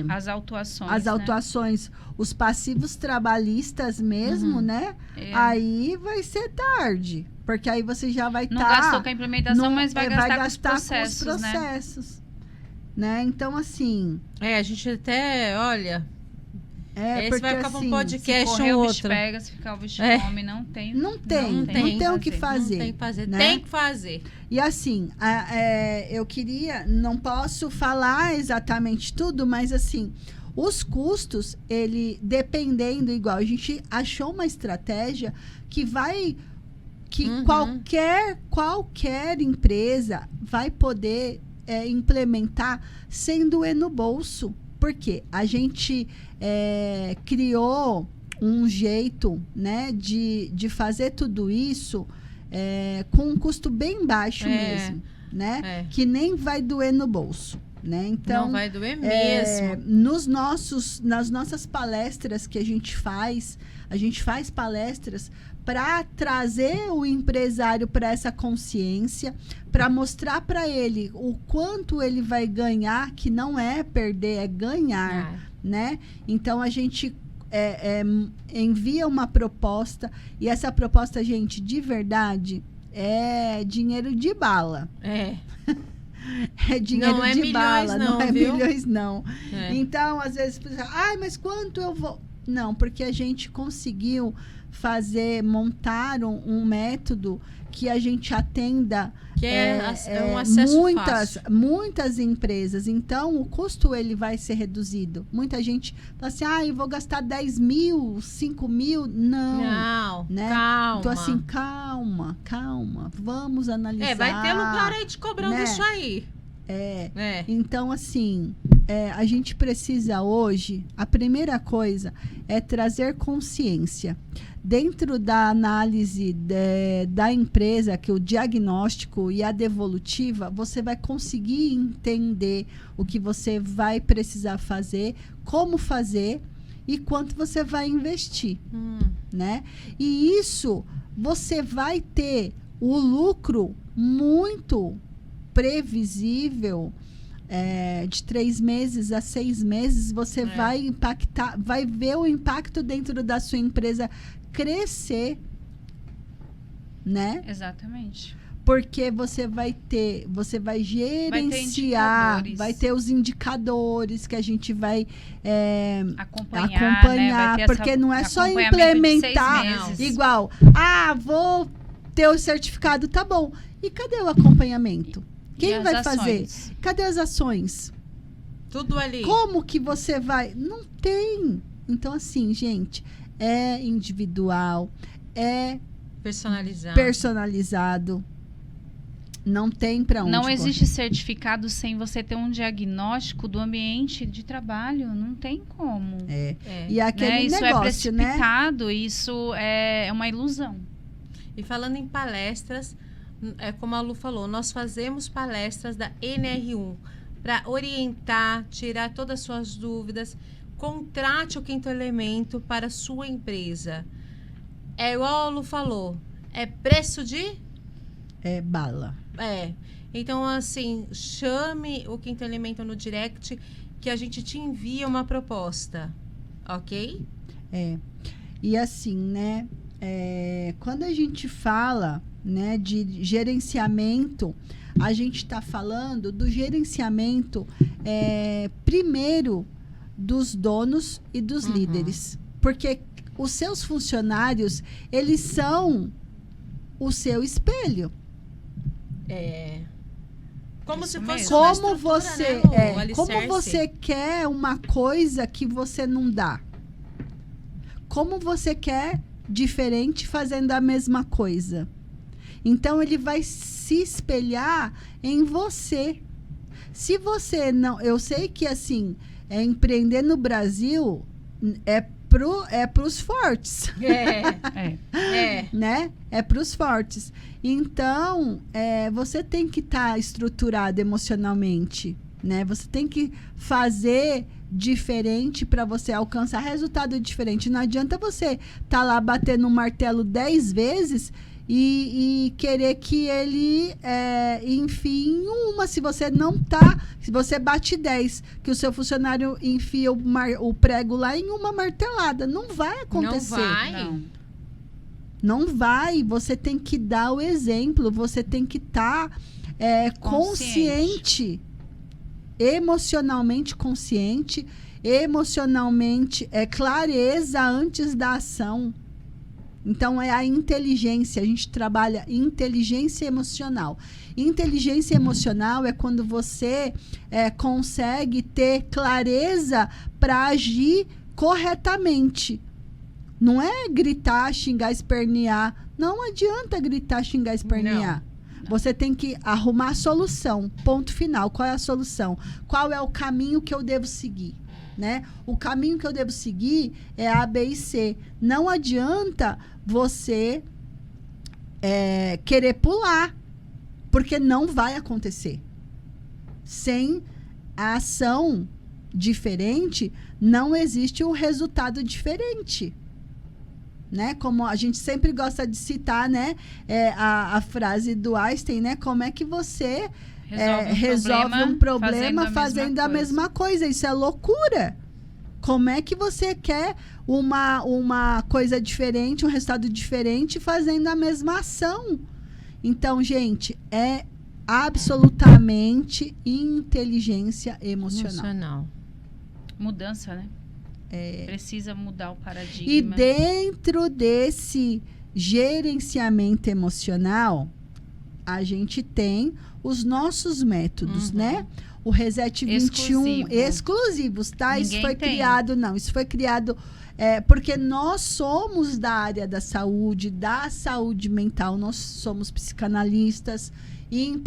as autuações, né? Os passivos trabalhistas mesmo, né? Aí vai ser tarde. Porque aí você já vai estar... Não gastou com a implementação, mas vai gastar com os processos. Né? Então, assim... a gente até, olha... esse vai ficar assim, um podcast se correr, um o outro. bicho pega, se ficar o bicho come, não tem o que fazer. Não tem que fazer. Né? Tem que fazer. E assim, eu queria... Não posso falar exatamente tudo, mas assim... Os custos, dependendo, igual, a gente achou uma estratégia que qualquer empresa vai poder implementar sem doer no bolso. Porque a gente criou um jeito, né, de fazer tudo isso com um custo bem baixo mesmo, né? Que nem vai doer no bolso. Né? Então, não vai doer mesmo. Nas nossas palestras que a gente faz palestras para trazer o empresário para essa consciência, para mostrar para ele o quanto ele vai ganhar, que não é perder, é ganhar. Né? Então, a gente envia uma proposta, e essa proposta, gente, de verdade, é dinheiro de bala. É dinheiro de milhões, bala, não é viu? Milhões, não. Então, às vezes, mas quanto eu vou... Não, porque a gente conseguiu montar um método que a gente atenda um acesso muitas empresas. Então, o custo ele vai ser reduzido. Muita gente fala assim, eu vou gastar 10 mil, 5 mil. Não, né? Calma. Então, assim, calma. Vamos analisar. Vai ter lugar aí te cobrando, né? Isso aí. Então, assim, a gente precisa hoje, a primeira coisa é trazer consciência. Dentro da análise da empresa, que o diagnóstico e a devolutiva, você vai conseguir entender o que você vai precisar fazer, como fazer e quanto você vai investir. Né? E isso, você vai ter o lucro muito previsível, de 3 meses a 6 meses, você vai ver o impacto dentro da sua empresa crescer, né? Exatamente. Porque você vai gerenciar, vai ter os indicadores que a gente vai acompanhar, né? Porque não é só implementar igual, vou ter o certificado, tá bom. E cadê o acompanhamento? Quem vai fazer? Cadê as ações? Tudo ali. Como que você vai? Não tem. Então, assim, gente, é individual, é personalizado. Não tem para onde Não existe certificado sem você ter um diagnóstico do ambiente de trabalho. Não tem como. E aquele isso negócio, é precipitado, isso é uma ilusão. E falando em palestras, como a Lu falou, nós fazemos palestras da NR1 para orientar, tirar todas as suas dúvidas. Contrate o 5º elemento para a sua empresa. É igual a Lu falou, é preço de... bala. Então, assim, chame o Quinto Elemento no direct que a gente te envia uma proposta, ok? E assim, né? Quando a gente fala, né, de gerenciamento, a gente está falando do gerenciamento primeiro dos donos e dos líderes. Porque os seus funcionários, eles são o seu espelho. Como Isso se fosse mesmo. uma Como estrutura, você, né, Lu? O como alicerce. você quer uma coisa que você não dá? Como você quer diferente fazendo a mesma coisa? Então, ele vai se espelhar em você. Se você não... Eu sei que, assim, empreender no Brasil é para os fortes. Né? É para os fortes. Então, você tem que estar estruturado emocionalmente, né? Você tem que fazer diferente para você alcançar resultado diferente. Não adianta você estar lá batendo um martelo 10 vezes e querer que ele enfie em uma. Se você não tá, se você bate 10, que o seu funcionário enfia o prego lá em uma martelada, não vai acontecer. Não vai. Não vai. Você tem que dar o exemplo, você tem que estar consciente, emocionalmente consciente, emocionalmente clareza antes da ação. Então, é a inteligência. A gente trabalha inteligência emocional. Inteligência emocional é quando você consegue ter clareza para agir corretamente. Não é gritar, xingar, espernear. Não adianta gritar, xingar, espernear. Não. Você tem que arrumar a solução. Ponto final. Qual é a solução? Qual é o caminho que eu devo seguir? Né? O caminho que eu devo seguir é A, B e C. Não adianta você querer pular, porque não vai acontecer. Sem a ação diferente, não existe um resultado diferente. Né? Como a gente sempre gosta de citar, né? A frase do Einstein, né? Como é que você resolve um problema fazendo a mesma coisa? Isso é loucura. Como é que você quer uma coisa diferente, um resultado diferente fazendo a mesma ação? Então, gente, é absolutamente inteligência emocional. Mudança, né? Precisa mudar o paradigma. E dentro desse gerenciamento emocional, a gente tem os nossos métodos, né? O Reset 21 exclusivos, tá? Isso foi criado, isso foi criado porque nós somos da área da saúde mental, nós somos psicanalistas e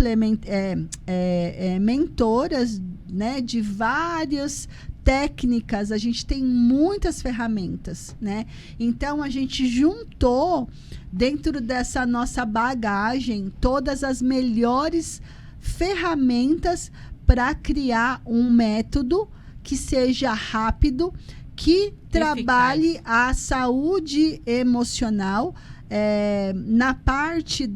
mentoras, né, de várias técnicas, a gente tem muitas ferramentas, né? Então, a gente juntou dentro dessa nossa bagagem todas as melhores ferramentas para criar um método que seja rápido, que trabalhe a saúde emocional na parte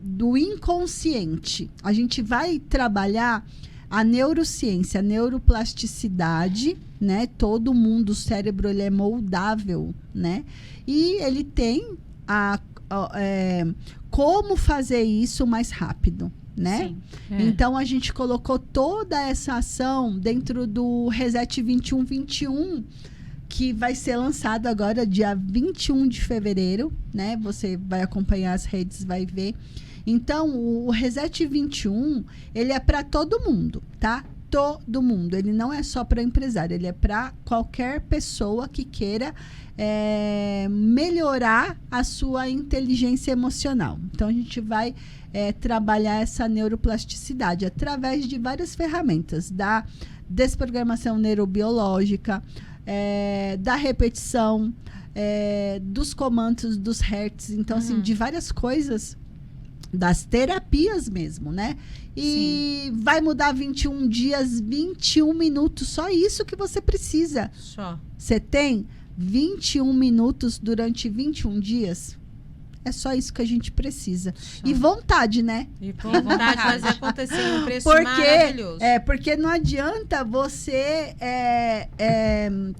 do inconsciente. A gente vai trabalhar a neurociência, a neuroplasticidade, né? Todo mundo, o cérebro, ele é moldável, né? E ele tem como fazer isso mais rápido, né? Sim. Então, a gente colocou toda essa ação dentro do Reset 2121, que vai ser lançado agora, dia 21 de fevereiro, né? Você vai acompanhar as redes, vai ver. Então, o Reset 21, ele é para todo mundo, tá? Todo mundo. Ele não é só para empresário, ele é para qualquer pessoa que queira melhorar a sua inteligência emocional. Então, a gente vai trabalhar essa neuroplasticidade através de várias ferramentas, da desprogramação neurobiológica, da repetição, dos comandos, dos hertz. Então, assim, de várias coisas, das terapias mesmo, né? E vai mudar 21 dias, 21 minutos. Só isso que você precisa. Só. Você tem 21 minutos durante 21 dias. É só isso que a gente precisa. E vontade, né? E vontade de fazer acontecer um preço maravilhoso. Porque não adianta você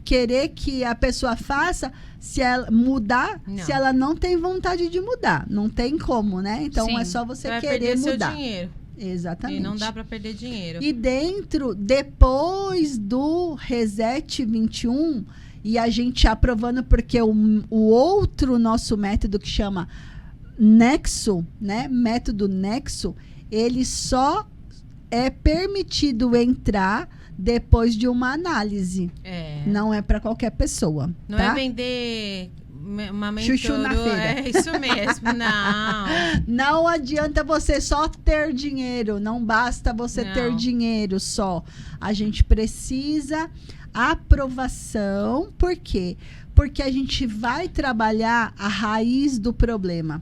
querer que a pessoa faça se ela mudar, se ela não tem vontade de mudar. Não tem como, né? Então, Sim. é só você Vai querer perder mudar. seu dinheiro. Exatamente. E não dá para perder dinheiro. E depois do Reset 21, e a gente aprovando, porque o outro nosso método que chama Nexo, né? Método Nexo, ele só é permitido entrar depois de uma análise. Não é para qualquer pessoa. Não tá? é vender uma mentora. Chuchu na feira. É isso mesmo, não. Não adianta você só ter dinheiro. Não basta você Não. ter dinheiro só. A gente precisa aprovação. Por quê? Porque a gente vai trabalhar a raiz do problema.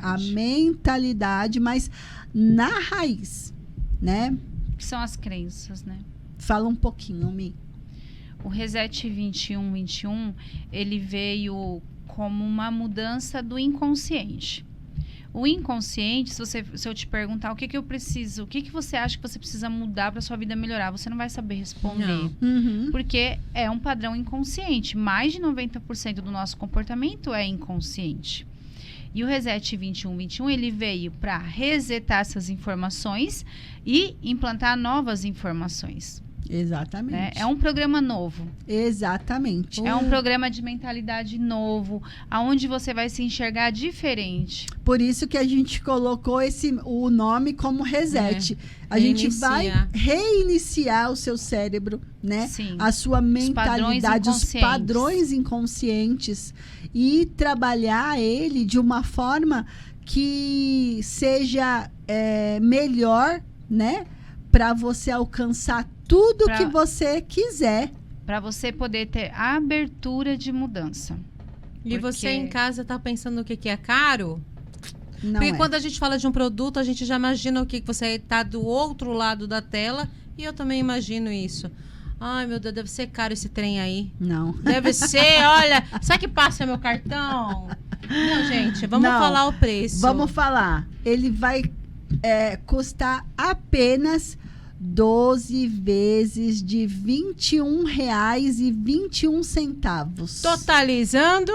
A mentalidade, mas na raiz, né? Que são as crenças, né? Fala um pouquinho, Mi. O Reset 21, ele veio como uma mudança do inconsciente. O inconsciente, se eu te perguntar o que eu preciso, o que você acha que você precisa mudar para sua vida melhorar, você não vai saber responder. Não. Uhum. Porque é um padrão inconsciente. Mais de 90% do nosso comportamento é inconsciente. E o Reset 21, ele veio para resetar essas informações e implantar novas informações. Exatamente. Né? É um programa novo. Exatamente. É um programa de mentalidade novo, aonde você vai se enxergar diferente. Por isso que a gente colocou o nome como Reset. A gente vai reiniciar o seu cérebro, né? Sim. A sua mentalidade, os padrões inconscientes e trabalhar ele de uma forma que seja melhor, né? Para você alcançar tudo que você quiser. Para você poder ter a abertura de mudança. E você em casa tá pensando o que é caro? Não Porque quando a gente fala de um produto, a gente já imagina o que você tá do outro lado da tela. E eu também imagino isso. Ai, meu Deus, deve ser caro esse trem aí. Não. Deve ser, olha. Será que passa meu cartão? Não, gente, vamos falar o preço. Vamos falar. Ele vai custar apenas 12 vezes de R$21,21. Totalizando?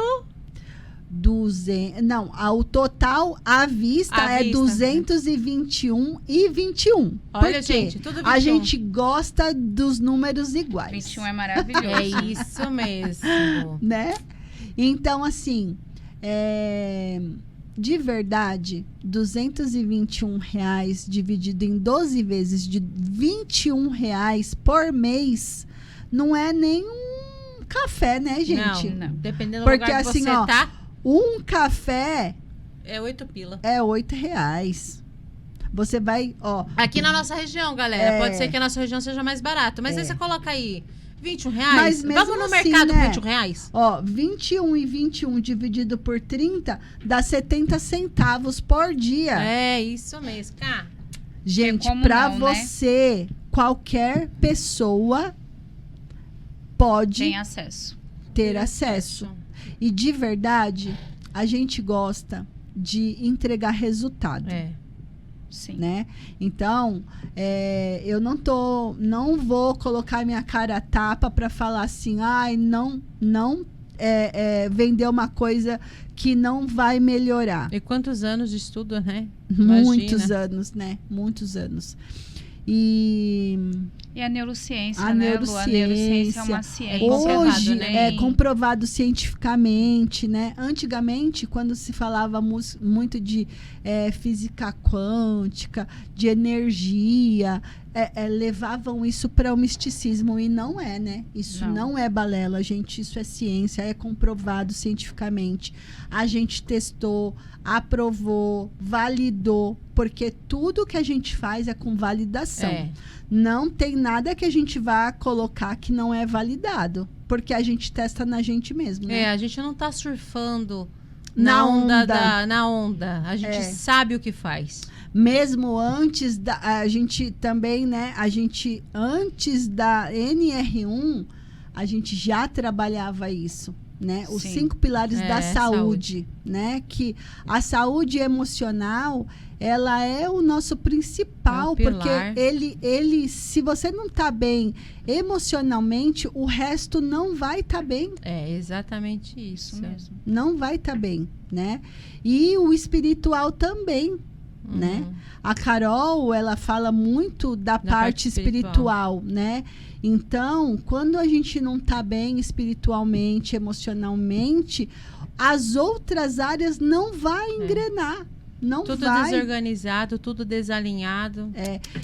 O total à vista é 221,21. Olha, Por quê? gente, tudo 21. A gente gosta dos números iguais. 21 é maravilhoso. É isso mesmo. Né? Então, assim, de verdade, R$221 dividido em 12 vezes de R$21 por mês não é nem um café, né, gente? Não. Dependendo do Porque lugar que assim, você ó, tá. Um café É 8 pila. é R$8. Você vai, ó... Aqui na nossa região, galera. Pode ser que a nossa região seja mais barato. Mas aí você coloca aí R$21. Mas mesmo vamos no assim, mercado né? com R$21. Ó, 21,21 dividido por 30 dá 70 centavos por dia. É isso mesmo, cara. Gente, como pra não, né? você, qualquer pessoa pode Tem acesso. ter acesso. E de verdade, a gente gosta de entregar resultado. Sim. Né? Então, eu não vou colocar minha cara a tapa para falar assim, não vender uma coisa que não vai melhorar. E quantos anos de estudo, né? Muitos anos, né? Muitos anos. E a neurociência, a né, Lu? A neurociência é uma ciência. hoje né? é comprovado cientificamente, né? Antigamente, quando se falava muito de física quântica, de energia, levavam isso para o misticismo e não é, né? Isso não é balela, gente. Isso é ciência, é comprovado cientificamente. A gente testou, aprovou, validou, porque tudo que a gente faz é com validação. Não tem nada que a gente vá colocar que não é validado, porque a gente testa na gente mesmo, né? A gente não tá surfando na onda. Na onda. A gente sabe o que faz. Mesmo antes a gente também, né? A gente, antes da NR1, a gente já trabalhava isso. né? Os Sim. 5 pilares da saúde, né? Que a saúde emocional, ela é o nosso principal, É o porque pilar. ele, se você não tá bem emocionalmente, o resto não vai estar bem. É exatamente isso. Isso mesmo. Não vai estar bem, né? E o espiritual também, né? Uhum. A Carol, ela fala muito da parte parte espiritual, né? Então, quando a gente não tá bem espiritualmente, emocionalmente, as outras áreas não vai engrenar. Não Tudo vai. desorganizado, tudo desalinhado.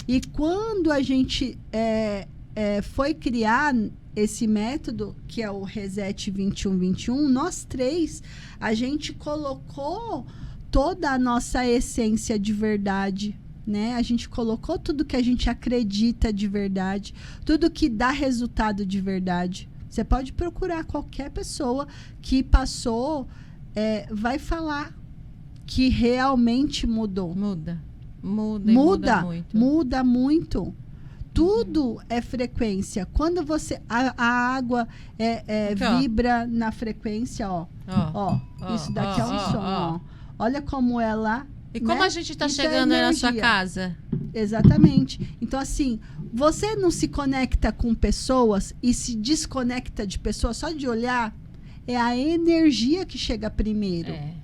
E quando a gente foi criar esse método, que é o Reset 2121, nós 3, a gente colocou toda a nossa essência de verdade, né? A gente colocou tudo que a gente acredita de verdade, tudo que dá resultado de verdade. Você pode procurar qualquer pessoa que passou, vai falar que realmente mudou. Muda muito. Muda muito. Tudo é frequência. Quando você a água Aqui, ó. vibra na frequência, ó. Ó. Isso daqui é um som, ó. Olha como ela. E como né? a gente está Isso é chegando aí na sua energia. casa? Exatamente. Então, assim, você não se conecta com pessoas e se desconecta de pessoas só de olhar. É a energia que chega primeiro. É.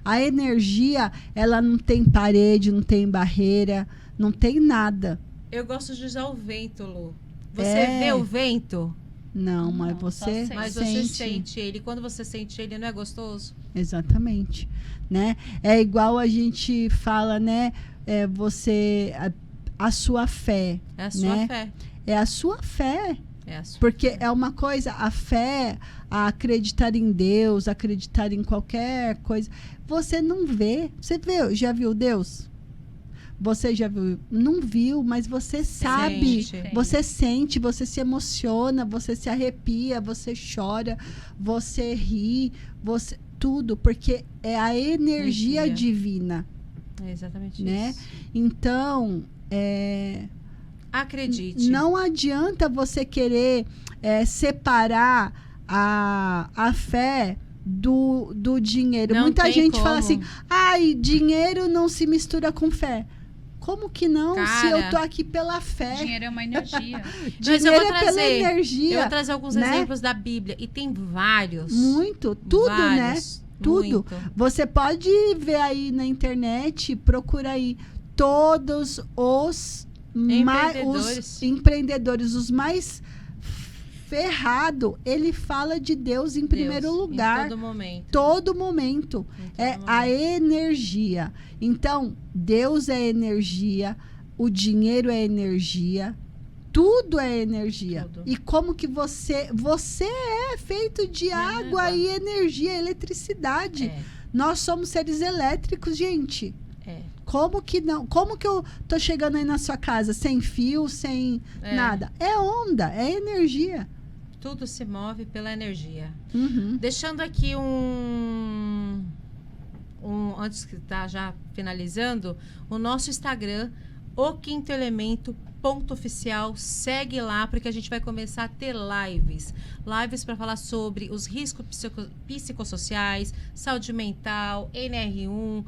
A energia, ela não tem parede, não tem barreira, não tem nada. Eu gosto de usar o vento, Lu. Você vê o vento, Não, mas Não, você só sente. mas você sente ele. Quando você sente ele, não é gostoso? Exatamente, né? É igual a gente fala, né? A sua fé, É a sua né? fé. É a sua fé. É a sua Porque fé. é uma coisa, a fé, a acreditar em Deus, acreditar em qualquer coisa. Você não vê. Você já viu Deus? Você já viu? Não viu, mas você sabe. Sente. Você sente, você se emociona, você se arrepia, você chora, você ri, tudo, porque é a energia Energia. divina, É exatamente né? isso. Então, Acredite. não adianta você querer separar a fé do dinheiro. Não Muita tem gente como. fala assim, ai, dinheiro não se mistura com fé. Como que não? Se Cara, eu tô aqui pela fé. Dinheiro é uma energia. Mas eu Dinheiro vou é pela trazer. energia. Eu vou trazer alguns né? exemplos da Bíblia. E tem vários. Muito, tudo, vários, né? Tudo. muito. Você pode ver aí na internet, procura aí todos os empreendedores, os mais ferrado, ele fala de Deus em primeiro lugar. Em todo momento. Todo momento. É a energia. Então, Deus é energia, o dinheiro é energia, tudo é energia. Tudo. E como que você é feito de água e energia, eletricidade. É. Nós somos seres elétricos, gente. É. Como que não? Como que eu tô chegando aí na sua casa sem fio, sem nada? É onda, é energia. Tudo se move pela energia. Uhum. Deixando aqui antes que tá já finalizando, o nosso Instagram, o Quinto Elemento .oficial, segue lá porque a gente vai começar a ter lives para falar sobre os riscos psicossociais, saúde mental, NR1,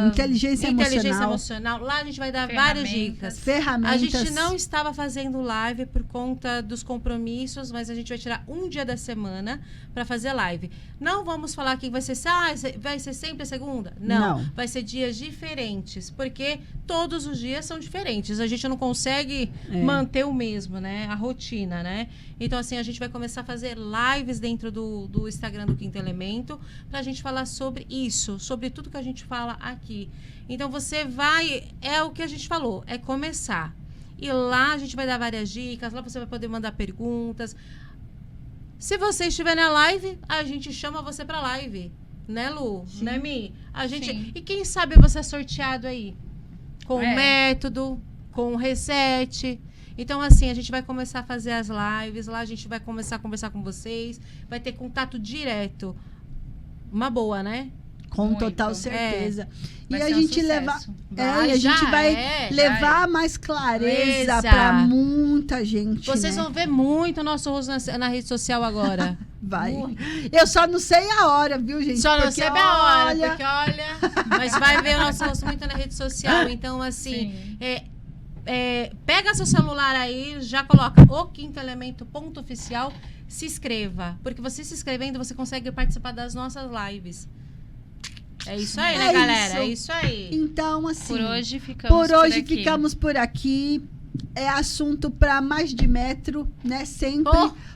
inteligência emocional. Lá a gente vai dar várias dicas. Ferramentas. A gente não estava fazendo live por conta dos compromissos, mas a gente vai tirar um dia da semana para fazer live. Não vamos falar que vai ser sempre a segunda? Não. Vai ser dias diferentes, porque todos os dias são diferentes. A gente não consegue manter o mesmo, né? A rotina, né? Então, assim, a gente vai começar a fazer lives dentro do Instagram do Quinto Elemento pra gente falar sobre isso, sobre tudo que a gente fala aqui. Então, é o que a gente falou, é começar. E lá a gente vai dar várias dicas, lá você vai poder mandar perguntas. Se você estiver na live, a gente chama você pra live. Né, Lu? Sim. Né, Mi? Sim. E quem sabe você é sorteado aí? Com o método, com o reset. Então, assim, a gente vai começar a fazer as lives. Lá a gente vai começar a conversar com vocês. Vai ter contato direto. Uma boa, né? Com Muito. total certeza. E Vai a ser um gente sucesso. e a gente vai levar mais clareza para muita gente. Vocês né? vão ver muito o nosso rosto na rede social agora. Vai. Eu só não sei a hora, viu, gente? Só não Porque, sabe a hora, olha, porque olha... Mas vai ver o nosso rosto muito na rede social. Então, assim, pega seu celular aí, já coloca o Quinto Elemento ponto oficial, se inscreva. Porque você se inscrevendo, você consegue participar das nossas lives. É isso aí, né, galera? É isso aí. Então, assim... Por hoje ficamos por aqui. É assunto para mais de metro, né? Sempre.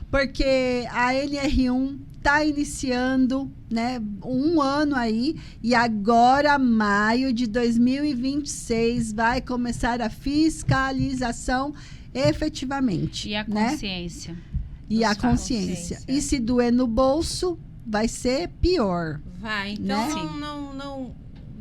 Porque a NR1 está iniciando, né? Um ano aí. E agora, maio de 2026, vai começar a fiscalização efetivamente. E a né? consciência. E a consciência. E se doer no bolso, vai ser pior. Vai. Então, né?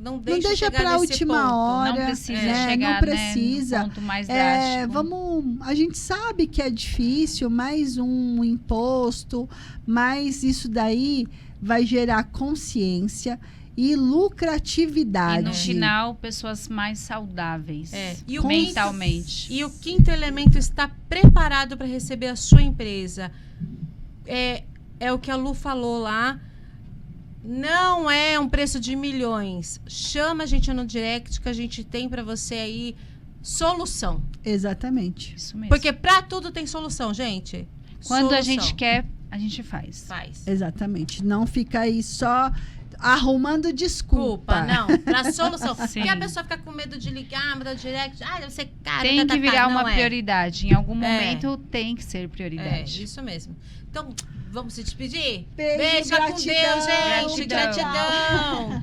não deixa para a última ponto. hora. Não precisa né? chegar, não precisa. Né, no ponto mais drástico. A gente sabe que é difícil, mais um imposto, mas isso daí vai gerar consciência e lucratividade. E no final, pessoas mais saudáveis. E o mentalmente. E o Quinto Elemento está preparado para receber a sua empresa. É o que a Lu falou lá. Não é um preço de milhões. Chama a gente no direct que a gente tem para você aí solução. Exatamente. Isso mesmo. Porque para tudo tem solução, gente. Quando a gente quer, a gente faz. Exatamente. Não fica aí só arrumando desculpa. Não, para solução. Sim. Porque a pessoa fica com medo de ligar, mandar direct. Deve ser caro. Tem que virar uma prioridade. Em algum momento tem que ser prioridade. Isso mesmo. Então, vamos se despedir? Beijo, com Deus, gente. Gratidão.